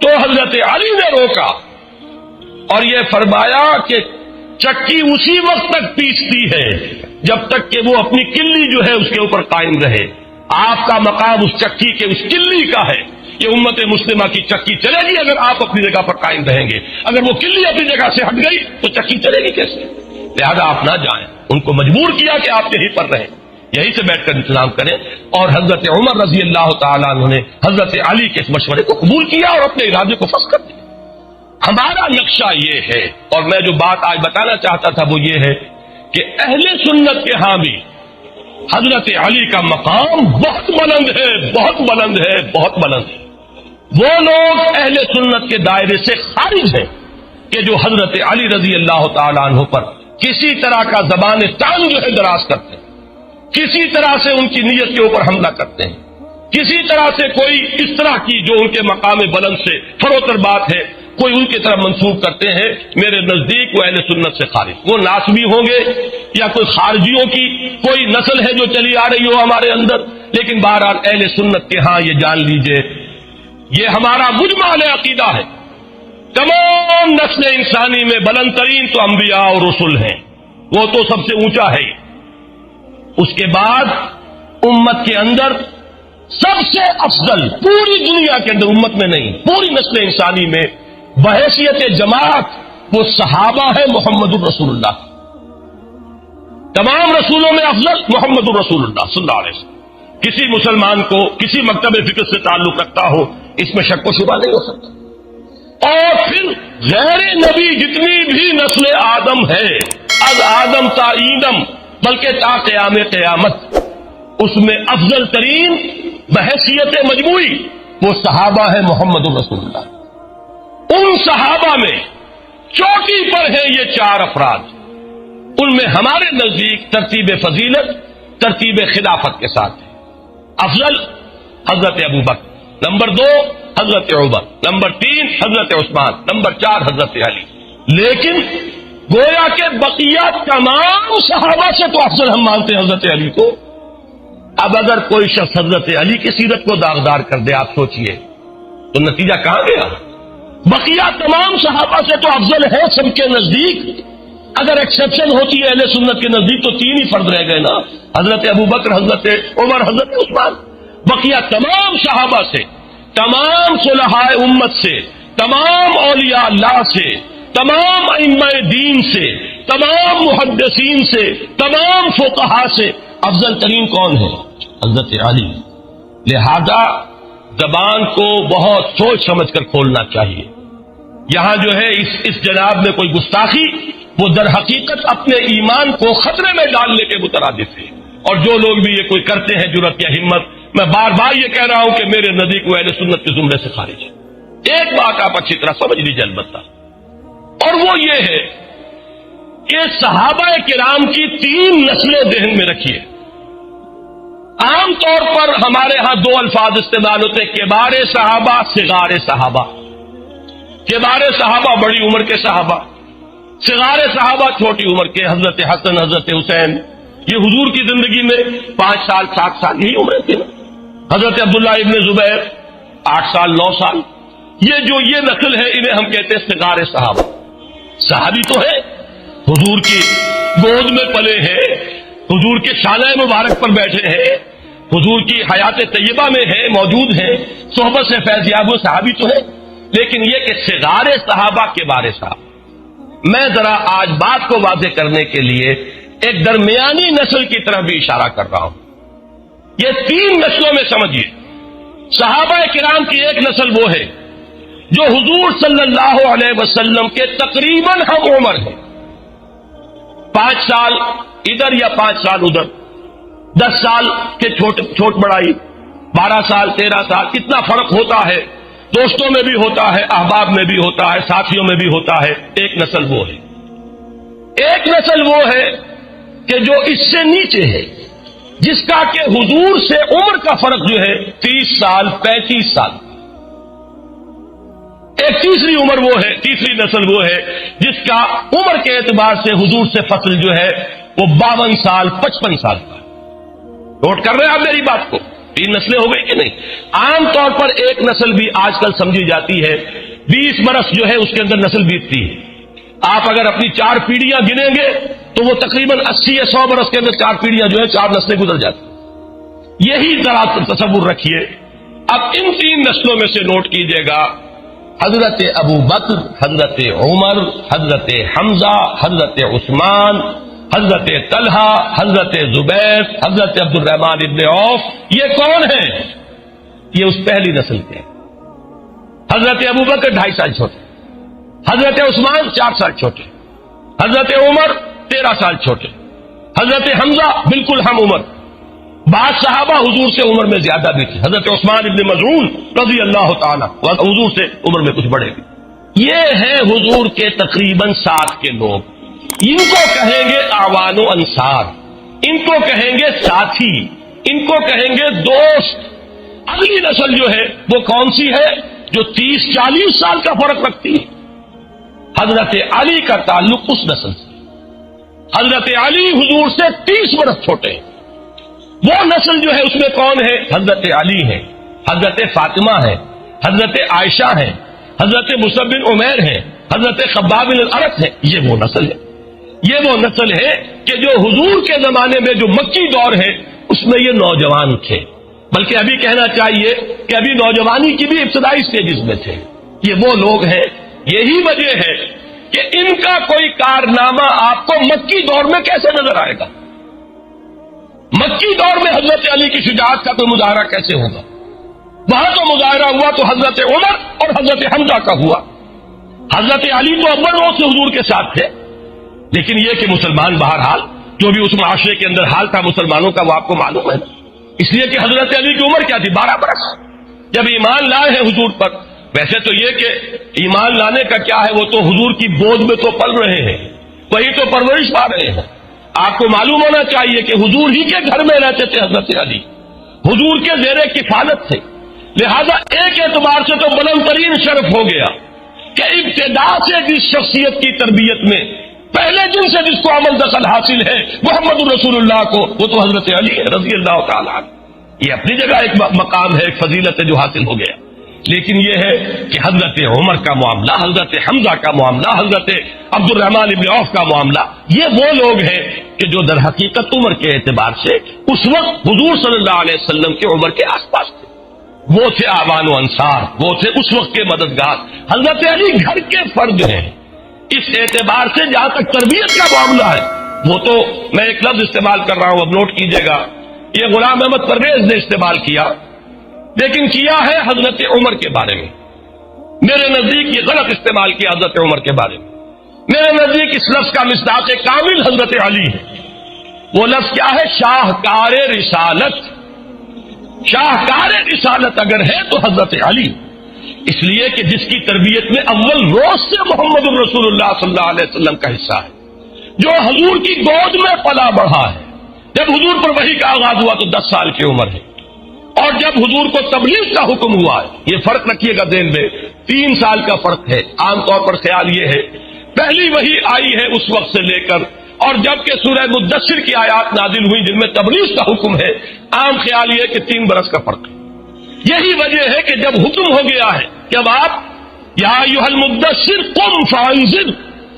تو حضرت علی نے روکا اور یہ فرمایا کہ چکی اسی وقت تک پیستی ہے جب تک کہ وہ اپنی کلی جو ہے اس کے اوپر قائم رہے۔ آپ کا مقام اس چکی کے اس کلی کا ہے۔ یہ امت مسلمہ کی چکی چلے گی اگر آپ اپنی جگہ پر قائم رہیں گے، اگر وہ کلی اپنی جگہ سے ہٹ گئی تو چکی چلے گی کیسے؟ لہذا آپ نہ جائیں، ان کو مجبور کیا کہ آپ یہیں پر رہیں، یہیں سے بیٹھ کر انتظام کریں، اور حضرت عمر رضی اللہ تعالیٰ عنہ نے حضرت علی کے اس مشورے کو قبول کیا اور اپنے ارادے کو فسخ کر دیا۔ ہمارا نقشہ یہ ہے، اور میں جو بات آج بتانا چاہتا تھا وہ یہ ہے کہ اہل سنت کے ہاں بھی حضرت علی کا مقام بہت بلند ہے، بہت بلند ہے، بہت بلند ہے۔ وہ لوگ اہل سنت کے دائرے سے خارج ہیں کہ جو حضرت علی رضی اللہ تعالیٰ عنہ پر کسی طرح کا زبان تان جو ہے دراز کرتے ہیں، کسی طرح سے ان کی نیت کے اوپر حملہ کرتے ہیں، کسی طرح سے کوئی اس طرح کی جو ان کے مقام بلند سے فروتر بات ہے کوئی ان کی طرف منسوخ کرتے ہیں، میرے نزدیک وہ اہل سنت سے خارج، وہ ناسبی ہوں گے یا کوئی خارجیوں کی کوئی نسل ہے جو چلی آ رہی ہو ہمارے اندر، لیکن بہرحال اہل سنت کے ہاں یہ جان لیجئے یہ ہمارا مجمع عقیدہ ہے، تمام نسل انسانی میں بلند ترین تو انبیاء اور رسول ہیں، وہ تو سب سے اونچا ہے، اس کے بعد امت کے اندر سب سے افضل پوری دنیا کے اندر، امت میں نہیں پوری نسل انسانی میں بحیثیت جماعت وہ صحابہ ہے محمد الرسول اللہ، تمام رسولوں میں افضل محمد الرسول اللہ صلی اللہ علیہ وسلم۔ کسی مسلمان کو کسی مکتب فکر سے تعلق رکھتا ہو اس میں شک و شبہ نہیں ہو سکتا۔ اور پھر غیر نبی جتنی بھی نسل آدم ہے، از آدم تا ایدم، بلکہ تا قیام قیامت، اس میں افضل ترین بحیثیت مجموعی وہ صحابہ ہے محمد الرسول اللہ۔ ان صحابہ میں چوٹی پر ہیں یہ 4 افراد، ان میں ہمارے نزدیک ترتیب فضیلت ترتیب خلافت کے ساتھ ہے۔ افضل حضرت ابوبکر، نمبر 2 حضرت عمر، نمبر 3 حضرت عثمان، نمبر 4 حضرت علی۔ لیکن گویا کہ بقیہ تمام صحابہ سے تو افضل ہم مانتے ہیں حضرت علی کو۔ اب اگر کوئی شخص حضرت علی کی سیرت کو داغدار کر دے، آپ سوچئے تو نتیجہ کہاں گیا؟ بقیہ تمام صحابہ سے تو افضل ہے سب کے نزدیک. اگر ایکسیپشن ہوتی ہے اہل سنت کے نزدیک تو 3 ہی فرد رہ گئے نا، حضرت ابوبکر، حضرت عمر، حضرت عثمان. بقیہ تمام صحابہ سے، تمام صلحاء امت سے، تمام اولیاء اللہ سے، تمام ائمہ دین سے، تمام محدثین سے، تمام فقہا سے افضل ترین کون ہے؟ حضرت علی. لہذا زبان کو بہت سوچ سمجھ کر کھولنا چاہیے. یہاں جو ہے اس جناب میں کوئی گستاخی، وہ در حقیقت اپنے ایمان کو خطرے میں ڈالنے کے مترادف ہے. اور جو لوگ بھی یہ کوئی کرتے ہیں جرأت یا ہمت، میں بار بار یہ کہہ رہا ہوں کہ میرے نزدیک وہ اہل سنت کے زمرے سے خارج ہے. ایک بات آپ اچھی طرح سمجھ لیجیے البتہ، اور وہ یہ ہے کہ صحابہ کرام کی 3 نسلیں ذہن میں رکھیے. عام طور پر ہمارے ہاں 2 الفاظ استعمال ہوتے ہیں، کبار صحابہ، صغار صحابہ. کبار صحابہ بڑی عمر کے صحابہ، صغار صحابہ چھوٹی عمر کے، حضرت حسن، حضرت حسین. یہ حضور کی زندگی میں 5 سال 7 سال یہی عمریں تھی نا. حضرت عبداللہ ابن زبیر 8 سال 9 سال. یہ نسل ہے، انہیں ہم کہتے ہیں صغار صحابہ. صحابی تو ہے، حضور کی گود میں پلے ہیں، حضور کے شانہ مبارک پر بیٹھے ہیں، حضور کی حیات طیبہ میں ہیں، موجود ہیں، صحبت سے فیض یاب و صحابی تو ہے. لیکن یہ کہ صغار صحابہ کے بارے صاحب، میں ذرا آج بات کو واضح کرنے کے لیے ایک درمیانی نسل کی طرف بھی اشارہ کر رہا ہوں. یہ 3 نسلوں میں سمجھیے. صحابہ کرام کی ایک نسل وہ ہے جو حضور صلی اللہ علیہ وسلم کے تقریباً ہم عمر ہیں. 5 سال ادھر یا 5 سال ادھر، 10 سال کے چھوٹ بڑائی، 12 سال 13 سال، کتنا فرق ہوتا ہے. دوستوں میں بھی ہوتا ہے، احباب میں بھی ہوتا ہے، ساتھیوں میں بھی ہوتا ہے. ایک نسل وہ ہے. ایک نسل وہ ہے کہ جو اس سے نیچے ہے، جس کا کہ حضور سے عمر کا فرق جو ہے 30 سال 35 سال. ایک تیسری عمر وہ ہے، تیسری نسل وہ ہے جس کا عمر کے اعتبار سے حضور سے فصل جو ہے وہ 52 سال 55 سال کا. نوٹ کر رہے ہیں آپ میری بات کو؟ 3 نسلیں ہو گئی کہ نہیں؟ عام طور پر ایک نسل بھی آج کل سمجھی جاتی ہے، 20 برس جو ہے اس کے اندر نسل بیتتی ہے. آپ اگر اپنی 4 پیڑھیاں گنیں گے تو وہ تقریباً 80 یا 100 برس کے اندر 4 پیڑھیاں جو ہے 4 نسلیں گزر جاتی. یہی ذرا تصور رکھیے. اب ان 3 نسلوں میں سے نوٹ کیجئے گا، حضرت ابو بکر، حضرت عمر، حضرت حمزہ، حضرت عثمان، حضرت طلحہ، حضرت زبیر، حضرت عبد الرحمن ابن عوف، یہ کون ہیں؟ یہ اس پہلی نسل کے. حضرت ابو بکر 2.5 سال چھوٹے، حضرت عثمان 4 سال چھوٹے، حضرت عمر 13 سال چھوٹے، حضرت حمزہ بالکل ہم عمر. بعض صحابہ حضور سے عمر میں زیادہ بھی تھے. حضرت عثمان ابن مظعون رضی اللہ تعالیٰ حضور سے عمر میں کچھ بڑے بھی. یہ ہیں حضور کے تقریباً ساتھ کے لوگ. ان کو کہیں گے اعوان و انصار، ان کو کہیں گے ساتھی، ان کو کہیں گے دوست. اگلی نسل جو ہے وہ کون سی ہے؟ جو 30-40 سال کا فرق رکھتی ہے. حضرت علی کا تعلق اس نسل سے. حضرت علی حضور سے 30 برس چھوٹے ہیں. وہ نسل جو ہے اس میں کون ہے؟ حضرت علی ہے، حضرت فاطمہ ہے، حضرت عائشہ ہے، حضرت مصعب بن عمیر ہے، حضرت خباب بن الارت ہے. یہ وہ نسل ہے. یہ وہ نسل ہے کہ جو حضور کے زمانے میں جو مکی دور ہے اس میں یہ نوجوان تھے. بلکہ ابھی کہنا چاہیے کہ ابھی نوجوانی کی بھی ابتدائی سٹیجز میں تھے. یہ وہ لوگ ہیں. یہی وجہ ہے کہ ان کا کوئی کارنامہ آپ کو مکی دور میں کیسے نظر آئے گا؟ مکی دور میں حضرت علی کی شجاعت کا کوئی مظاہرہ کیسے ہوگا؟ وہاں تو مظاہرہ ہوا تو حضرت عمر اور حضرت حمزہ کا ہوا. حضرت علی تو اول روز سے حضور کے ساتھ تھے. لیکن یہ کہ مسلمان بہرحال جو بھی اس معاشرے کے اندر حال تھا مسلمانوں کا وہ آپ کو معلوم ہے. اس لیے کہ حضرت علی کی عمر کیا تھی؟ 12 برس. جب ایمان لائے ہیں حضور پر، ویسے تو یہ کہ ایمان لانے کا کیا ہے، وہ تو حضور کی گود میں تو پل رہے ہیں، وہی تو پرورش پا رہے ہیں. آپ کو معلوم ہونا چاہیے کہ حضور ہی کے گھر میں رہتے تھے حضرت علی، حضور کے زیر کفالت تھے. لہذا ایک اعتبار سے تو بلند ترین شرف ہو گیا کہ ابتدا سے جس شخصیت کی تربیت میں پہلے دن سے جس کو عمل دخل حاصل ہے محمد رسول اللہ کو، وہ تو حضرت علی ہے رضی اللہ تعالیٰ عنہ. یہ اپنی جگہ ایک مقام ہے، ایک فضیلت ہے جو حاصل ہو گیا. لیکن یہ ہے کہ حضرت عمر کا معاملہ، حضرت حمزہ کا معاملہ، حضرت عبد الرحمن ابن عوف کا معاملہ، یہ وہ لوگ ہیں کہ جو در حقیقت عمر کے اعتبار سے اس وقت حضور صلی اللہ علیہ وسلم کی عمر کے آس پاس تھے، وہ تھے اعوان و انصار، وہ تھے اس وقت کے مددگار۔ حضرت علی گھر کے فرد ہیں، اس اعتبار سے جہاں تک تربیت کا معاملہ ہے، وہ تو میں ایک لفظ استعمال کر رہا ہوں، اب نوٹ کیجئے گا، یہ غلام احمد پرویز نے استعمال کیا، لیکن کیا ہے حضرت عمر کے بارے میں۔ میرے نزدیک یہ غلط استعمال کیا حضرت عمر کے بارے میں۔ میرے نزدیک اس لفظ کا مصداق کامل حضرت علی ہے۔ وہ لفظ کیا ہے؟ شاہکار رسالت۔ شاہکار رسالت اگر ہے تو حضرت علی، اس لیے کہ جس کی تربیت میں اول روز سے محمد الرسول اللہ صلی اللہ علیہ وسلم کا حصہ ہے، جو حضور کی گود میں پلا بڑھا ہے۔ جب حضور پر وحی کا آغاز ہوا تو 10 سال کی عمر ہے، اور جب حضور کو تبلیغ کا حکم ہوا ہے، یہ فرق رکھیے گا ذہن میں، 3 سال کا فرق ہے۔ عام طور پر خیال یہ ہے پہلی وحی آئی ہے اس وقت سے لے کر، اور جب کہ سورہ مدثر کی آیات نازل ہوئی جن میں تبلیغ کا حکم ہے، عام خیال یہ کہ 3 برس کا فرق ہے۔ یہی وجہ ہے کہ جب حکم ہو گیا ہے کہ اب آپ یا ایھا المدثر قم فانذر،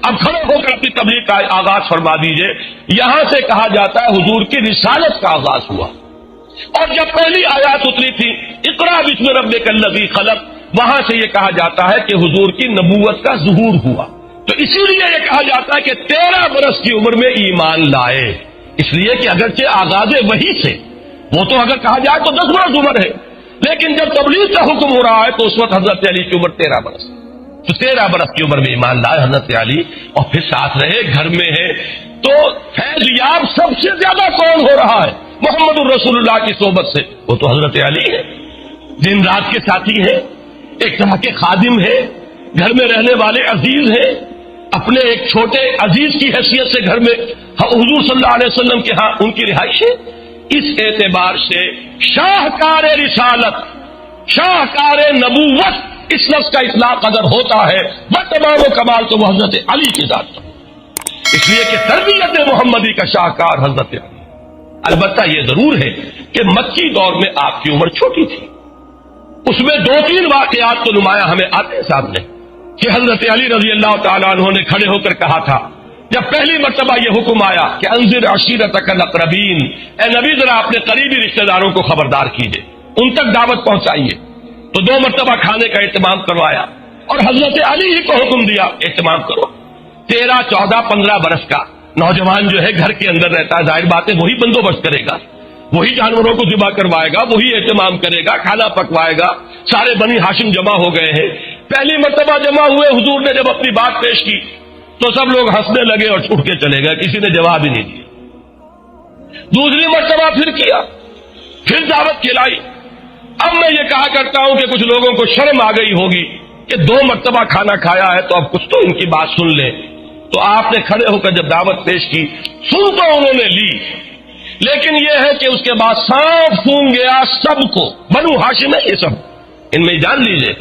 اب کھڑے ہو کر اپنی تبلیغ کا آغاز فرما دیجئے، یہاں سے کہا جاتا ہے حضور کی رسالت کا آغاز ہوا۔ اور جب پہلی آیات اتری تھی اقرا بسم ربک الذی خلق، وہاں سے یہ کہا جاتا ہے کہ حضور کی نبوت کا ظہور ہوا۔ تو اسی لیے یہ کہا جاتا ہے کہ 13 برس کی عمر میں ایمان لائے، اس لیے کہ اگرچہ آغاز وحی سے وہ تو اگر کہا جائے تو 10 برس عمر ہے، لیکن جب تبلیغ کا حکم ہو رہا ہے تو اس وقت حضرت علی کی عمر 13 برس، تو 13 برس کی عمر میں ایمان لائے حضرت علی، اور پھر ساتھ رہے، گھر میں ہے۔ تو فیض یاب سب سے زیادہ کون ہو رہا ہے محمد الرسول اللہ کی صحبت سے؟ وہ تو حضرت علی ہے، دن رات کے ساتھی ہیں، ایک طرح کے خادم ہیں، گھر میں رہنے والے عزیز ہیں، اپنے ایک چھوٹے عزیز کی حیثیت سے گھر میں حضور صلی اللہ علیہ وسلم کے ہاں ان کی رہائش ہے۔ اس اعتبار سے شاہکار رسالت، شاہکار نبوت، اس لفظ کا اطلاق اگر ہوتا ہے بتمام و کمال تو وہ حضرت علی کی ذات ہے، اس لیے کہ تربیت محمدی کا شاہکار حضرت علی۔ البتہ یہ ضرور ہے کہ مکی دور میں آپ کی عمر چھوٹی تھی، اس میں 2-3 واقعات تو نمایاں ہمیں آتے ہیں سامنے کہ حضرت علی رضی اللہ تعالیٰ عنہ نے کھڑے ہو کر کہا تھا جب پہلی مرتبہ یہ حکم آیا کہ انذر عشیرتک الاقربین، اے نبی ذرا اپنے قریبی رشتہ داروں کو خبردار کیجئے، ان تک دعوت پہنچائیے، تو 2 مرتبہ کھانے کا اہتمام کروایا، اور حضرت علی ہی کو حکم دیا اہتمام کرو۔ 13، 14، 15 برس کا نوجوان جو ہے گھر کے اندر رہتا ہے، ظاہر بات ہے وہی بندوبست کرے گا، وہی جانوروں کو ذبح کروائے گا، وہی اہتمام کرے گا، کھانا پکوائے گا۔ سارے بنی ہاشم جمع ہو گئے ہیں، پہلی مرتبہ جمع ہوئے، حضور نے جب اپنی بات پیش کی تو سب لوگ ہنسنے لگے اور اٹھ کے چلے گئے، کسی نے جواب ہی نہیں دیا۔ دوسری مرتبہ پھر کیا، پھر دعوت کھلائی۔ اب میں یہ کہا کرتا ہوں کہ کچھ لوگوں کو شرم آ گئی ہوگی کہ 2 مرتبہ کھانا کھایا ہے تو اب کچھ تو ان کی بات سن لیں، تو آپ نے کھڑے ہو کر جب دعوت پیش کی، سن تو انہوں نے لی، لیکن یہ ہے کہ اس کے بعد سانپ سونگ گیا سب کو۔ بنو ہاشم ہے یہ سب، ان میں جان لیجئے،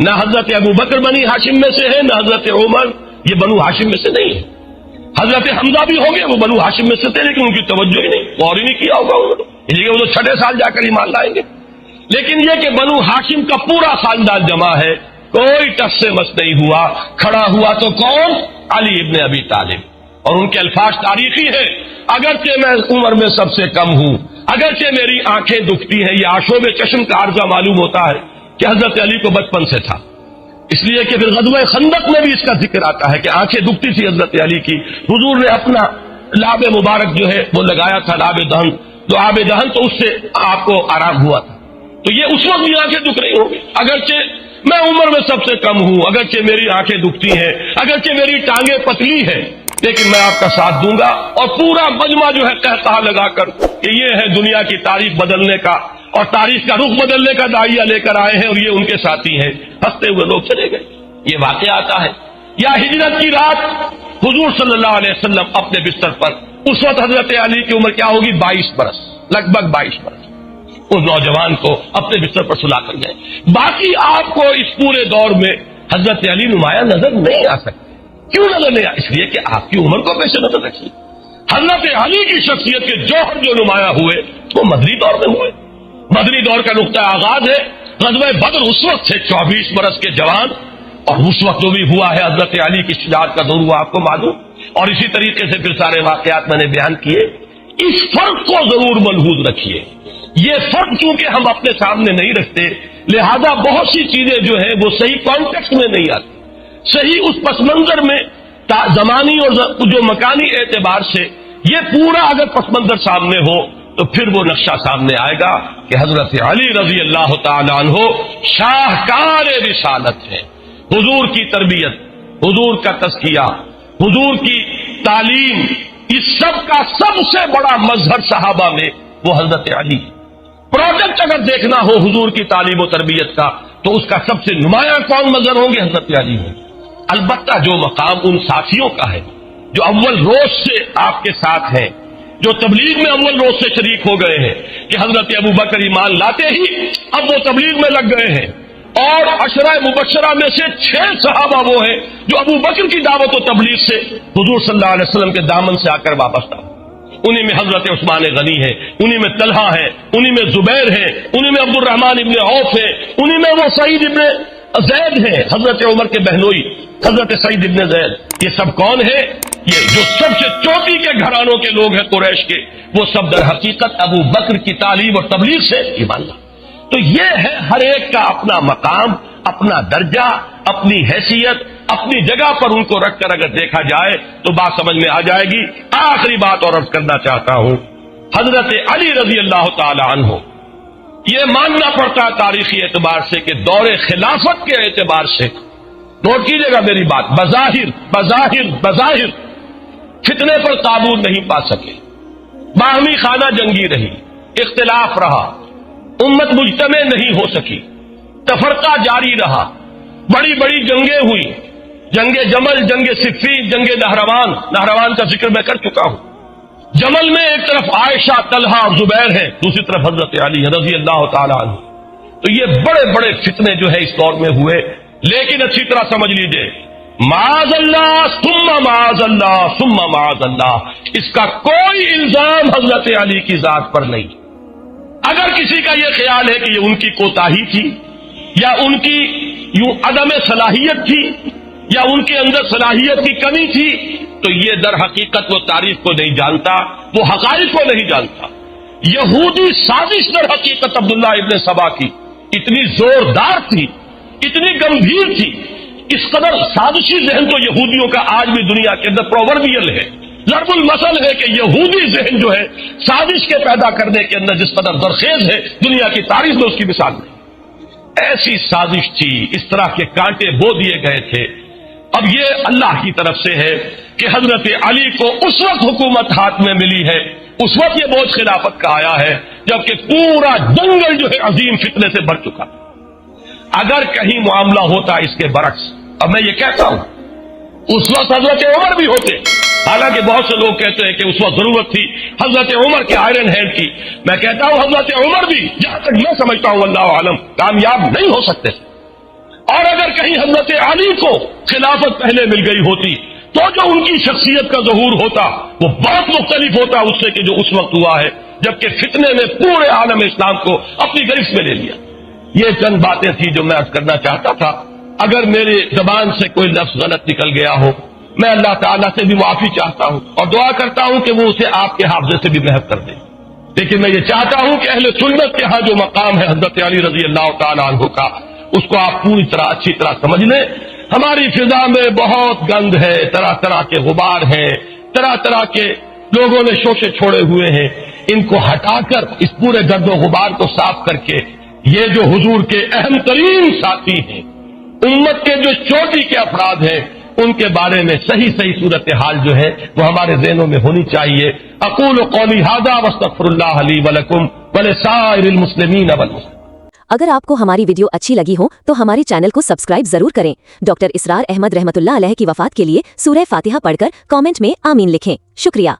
نہ حضرت ابو بکر بنی ہاشم میں سے ہے، نہ حضرت عمر یہ بنو ہاشم میں سے نہیں ہے۔ حضرت حمزہ بھی ہو گئے، وہ بنو ہاشم میں سے تھے لیکن ان کی توجہ ہی نہیں، غور ہی نہیں کیا ہوگا انہوں نے، اس لیے وہ تو 6 سال جا کر ایمان لائیں گے۔ لیکن یہ کہ بنو ہاشم کا پورا خاندان جمع ہے، کوئی ٹس سے مس نہیں ہوا، کھڑا ہوا تو کون؟ علی ابن ابی طالب، اور ان کے الفاظ تاریخی ہیں، اگرچہ میں عمر میں سب سے کم ہوں، اگرچہ میری آنکھیں دکھتی ہیں، یہ آشوب چشم کا عرضہ معلوم ہوتا ہے کہ حضرت علی کو بچپن سے تھا، اس لیے کہ پھر غزوہ خندق میں بھی اس کا ذکر آتا ہے کہ آنکھیں دکھتی تھی حضرت علی کی، حضور نے اپنا لاب مبارک جو ہے وہ لگایا تھا، لاب دہن، تو آب دہن تو اس سے آپ کو آرام ہوا تھا، تو یہ اس وقت بھی آنکھیں دکھ رہی ہوں گی، اگرچہ میں عمر میں سب سے کم ہوں، اگرچہ میری آنکھیں دکھتی ہیں، اگرچہ میری ٹانگیں پتلی ہیں، لیکن میں آپ کا ساتھ دوں گا۔ اور پورا مجمع جو ہے کہتا لگا کر کہ یہ ہے دنیا کی تاریخ بدلنے کا اور تاریخ کا رخ بدلنے کا داعیہ لے کر آئے ہیں، اور یہ ان کے ساتھی ہیں، ہنستے ہوئے لوگ چلے گئے۔ یہ واقعہ آتا ہے۔ یا ہجرت کی رات حضور صلی اللہ علیہ وسلم اپنے بستر پر، اس وقت حضرت علی کی عمر کیا ہوگی؟ 22 برس، لگ بھگ 22 برس، اس نوجوان کو اپنے بستر پر سلا کر گئے۔ باقی آپ کو اس پورے دور میں حضرت علی نمایاں نظر نہیں آ سکتے۔ کیوں نظر نہیں آ؟ اس لیے کہ آپ کی عمر کو پیش نظر رکھیے۔ حضرت علی کی شخصیت کے جوہر جو نمایاں ہوئے وہ مدنی دور میں ہوئے۔ مدنی دور کا نقطہ آغاز ہے غزوہ بدر اس وقت سے 24 برس کے جوان، اور اس وقت جو بھی ہوا ہے حضرت علی کی شجاعت کا دور ہوا آپ کو معلوم، اور اسی طریقے سے پھر سارے واقعات میں نے بیان کیے. اس فرق کو ضرور ملحوظ رکھیے. یہ فرق چونکہ ہم اپنے سامنے نہیں رکھتے، لہذا بہت سی چیزیں جو ہیں وہ صحیح کانٹیکسٹ میں نہیں آتی، صحیح اس پس منظر میں زمانی اور جو مکانی اعتبار سے یہ پورا اگر پس منظر سامنے ہو تو پھر وہ نقشہ سامنے آئے گا کہ حضرت علی رضی اللہ تعالی عنہ شاہکار رسالت ہے. حضور کی تربیت، حضور کا تزکیہ، حضور کی تعلیم، اس سب کا سب سے بڑا مظہر صحابہ میں وہ حضرت علی. پروڈکٹ اگر دیکھنا ہو حضور کی تعلیم و تربیت کا تو اس کا سب سے نمایاں کون مظہر ہوں گے؟ حضرت علی ہوں. البتہ جو مقام ان ساتھیوں کا ہے جو اول روز سے آپ کے ساتھ ہیں، جو تبلیغ میں اول روز سے شریک ہو گئے ہیں کہ حضرت ابو بکر ایمان لاتے ہی اب وہ تبلیغ میں لگ گئے ہیں، اور عشرہ مبشرہ میں سے 6 صحابہ وہ ہیں جو ابو بکر کی دعوت و تبلیغ سے حضور صلی اللہ علیہ وسلم کے دامن سے آ کر واپس آئے. انہی میں حضرت عثمان غنی ہے، انہی میں طلحہ ہے، انہی میں زبیر ہے، انہی میں عبد الرحمن ابن عوف ہے، انہی میں وہ سعید ابن زید ہے، حضرت عمر کے بہنوئی حضرت سعید ابن زید. یہ سب کون ہے؟ یہ جو سب سے چوٹی کے گھرانوں کے لوگ ہیں قریش کے، وہ سب در حقیقت ابو بکر کی تعلیم اور تبلیغ سے ایمان لائے. تو یہ ہے ہر ایک کا اپنا مقام، اپنا درجہ، اپنی حیثیت، اپنی جگہ پر ان کو رکھ کر اگر دیکھا جائے تو بات سمجھ میں آ جائے گی. آخری بات اور عرض کرنا چاہتا ہوں، حضرت علی رضی اللہ تعالی عنہ یہ ماننا پڑتا ہے تاریخی اعتبار سے کہ دور خلافت کے اعتبار سے، نوٹ کیجئے گا میری بات، بظاہر فتنے پر قابو نہیں پا سکے، باہمی خانہ جنگی رہی، اختلاف رہا، امت مجتمع نہیں ہو سکی، تفرقہ جاری رہا، بڑی بڑی جنگیں ہوئی، جنگ جمل، جنگ صفین، جنگ نہروان کا ذکر میں کر چکا ہوں. جمل میں ایک طرف عائشہ، طلحہ اور زبیر ہیں، دوسری طرف حضرت علی رضی اللہ تعالی عنہ. تو یہ بڑے بڑے فتنے جو ہے اس دور میں ہوئے، لیکن اچھی طرح سمجھ لیجئے، معاذ اللہ ثم معاذ اللہ ثم معاذ اللہ، اس کا کوئی الزام حضرت علی کی ذات پر نہیں. اگر کسی کا یہ خیال ہے کہ یہ ان کی کوتاہی تھی یا ان کی یوں عدم صلاحیت تھی یا ان کے اندر صلاحیت کی کمی تھی تو یہ در حقیقت وہ تاریخ کو نہیں جانتا، وہ حقائق کو نہیں جانتا. یہودی سازش در حقیقت عبداللہ ابن سبا کی اتنی زوردار تھی، اتنی گمبھیر تھی، اس قدر سازشی ذہن تو یہودیوں کا آج بھی دنیا کے اندر پرووربیل ہے، ضرب المثل ہے کہ یہودی ذہن جو ہے سازش کے پیدا کرنے کے اندر جس قدر درخیز ہے، دنیا کی تاریخ میں اس کی مثال نہیں. ایسی سازش تھی، اس طرح کے کانٹے بو دیے گئے تھے. اب یہ اللہ کی طرف سے ہے کہ حضرت علی کو اس وقت حکومت ہاتھ میں ملی ہے، اس وقت یہ بوجھ خلافت کا آیا ہے جبکہ پورا جنگل جو ہے عظیم فتنے سے بھر چکا. اگر کہیں معاملہ ہوتا اس کے برعکس، اب میں یہ کہتا ہوں اس وقت حضرت عمر بھی ہوتے، حالانکہ بہت سے لوگ کہتے ہیں کہ اس وقت ضرورت تھی حضرت عمر کے آئرن ہینڈ کی. میں کہتا ہوں حضرت عمر بھی جہاں تک میں سمجھتا ہوں اللہ عالم کامیاب نہیں ہو سکتے. اور اگر کہیں حضرت علی کو خلافت پہلے مل گئی ہوتی تو جو ان کی شخصیت کا ظہور ہوتا وہ بہت مختلف ہوتا اس سے کہ جو اس وقت ہوا ہے جبکہ فتنے نے پورے عالم اسلام کو اپنی گرفت میں لے لیا. یہ چند باتیں تھی جو میں عرض کرنا چاہتا تھا. اگر میری زبان سے کوئی لفظ غلط نکل گیا ہو میں اللہ تعالیٰ سے بھی معافی چاہتا ہوں اور دعا کرتا ہوں کہ وہ اسے آپ کے حافظے سے بھی محو کر دے. لیکن میں یہ چاہتا ہوں کہ اہل سنت کے ہاں جو مقام ہے حضرت علی رضی اللہ تعالیٰ عنہ کا، اس کو آپ پوری طرح اچھی طرح سمجھ لیں. ہماری فضا میں بہت گند ہے، طرح طرح کے غبار ہیں، طرح طرح کے لوگوں نے شوشے چھوڑے ہوئے ہیں. ان کو ہٹا کر اس پورے گرد و غبار کو صاف کر کے یہ جو حضور کے اہم ترین ساتھی ہیں، امت کے جو چوٹی کے افراد ہیں، ان کے بارے میں صحیح صورتحال جو ہے وہ ہمارے ذہنوں میں ہونی چاہیے. اقول قولی ھذا واستغفر اللہ لی ولکم ولسائر المسلمین والمسلمات. اگر آپ کو ہماری ویڈیو اچھی لگی ہو تو ہمارے چینل کو سبسکرائب ضرور کریں. ڈاکٹر اسرار احمد رحمت اللہ علیہ کی وفات کے لیے سورہ فاتحہ پڑھ کر کامنٹ میں آمین لکھیں. شکریہ.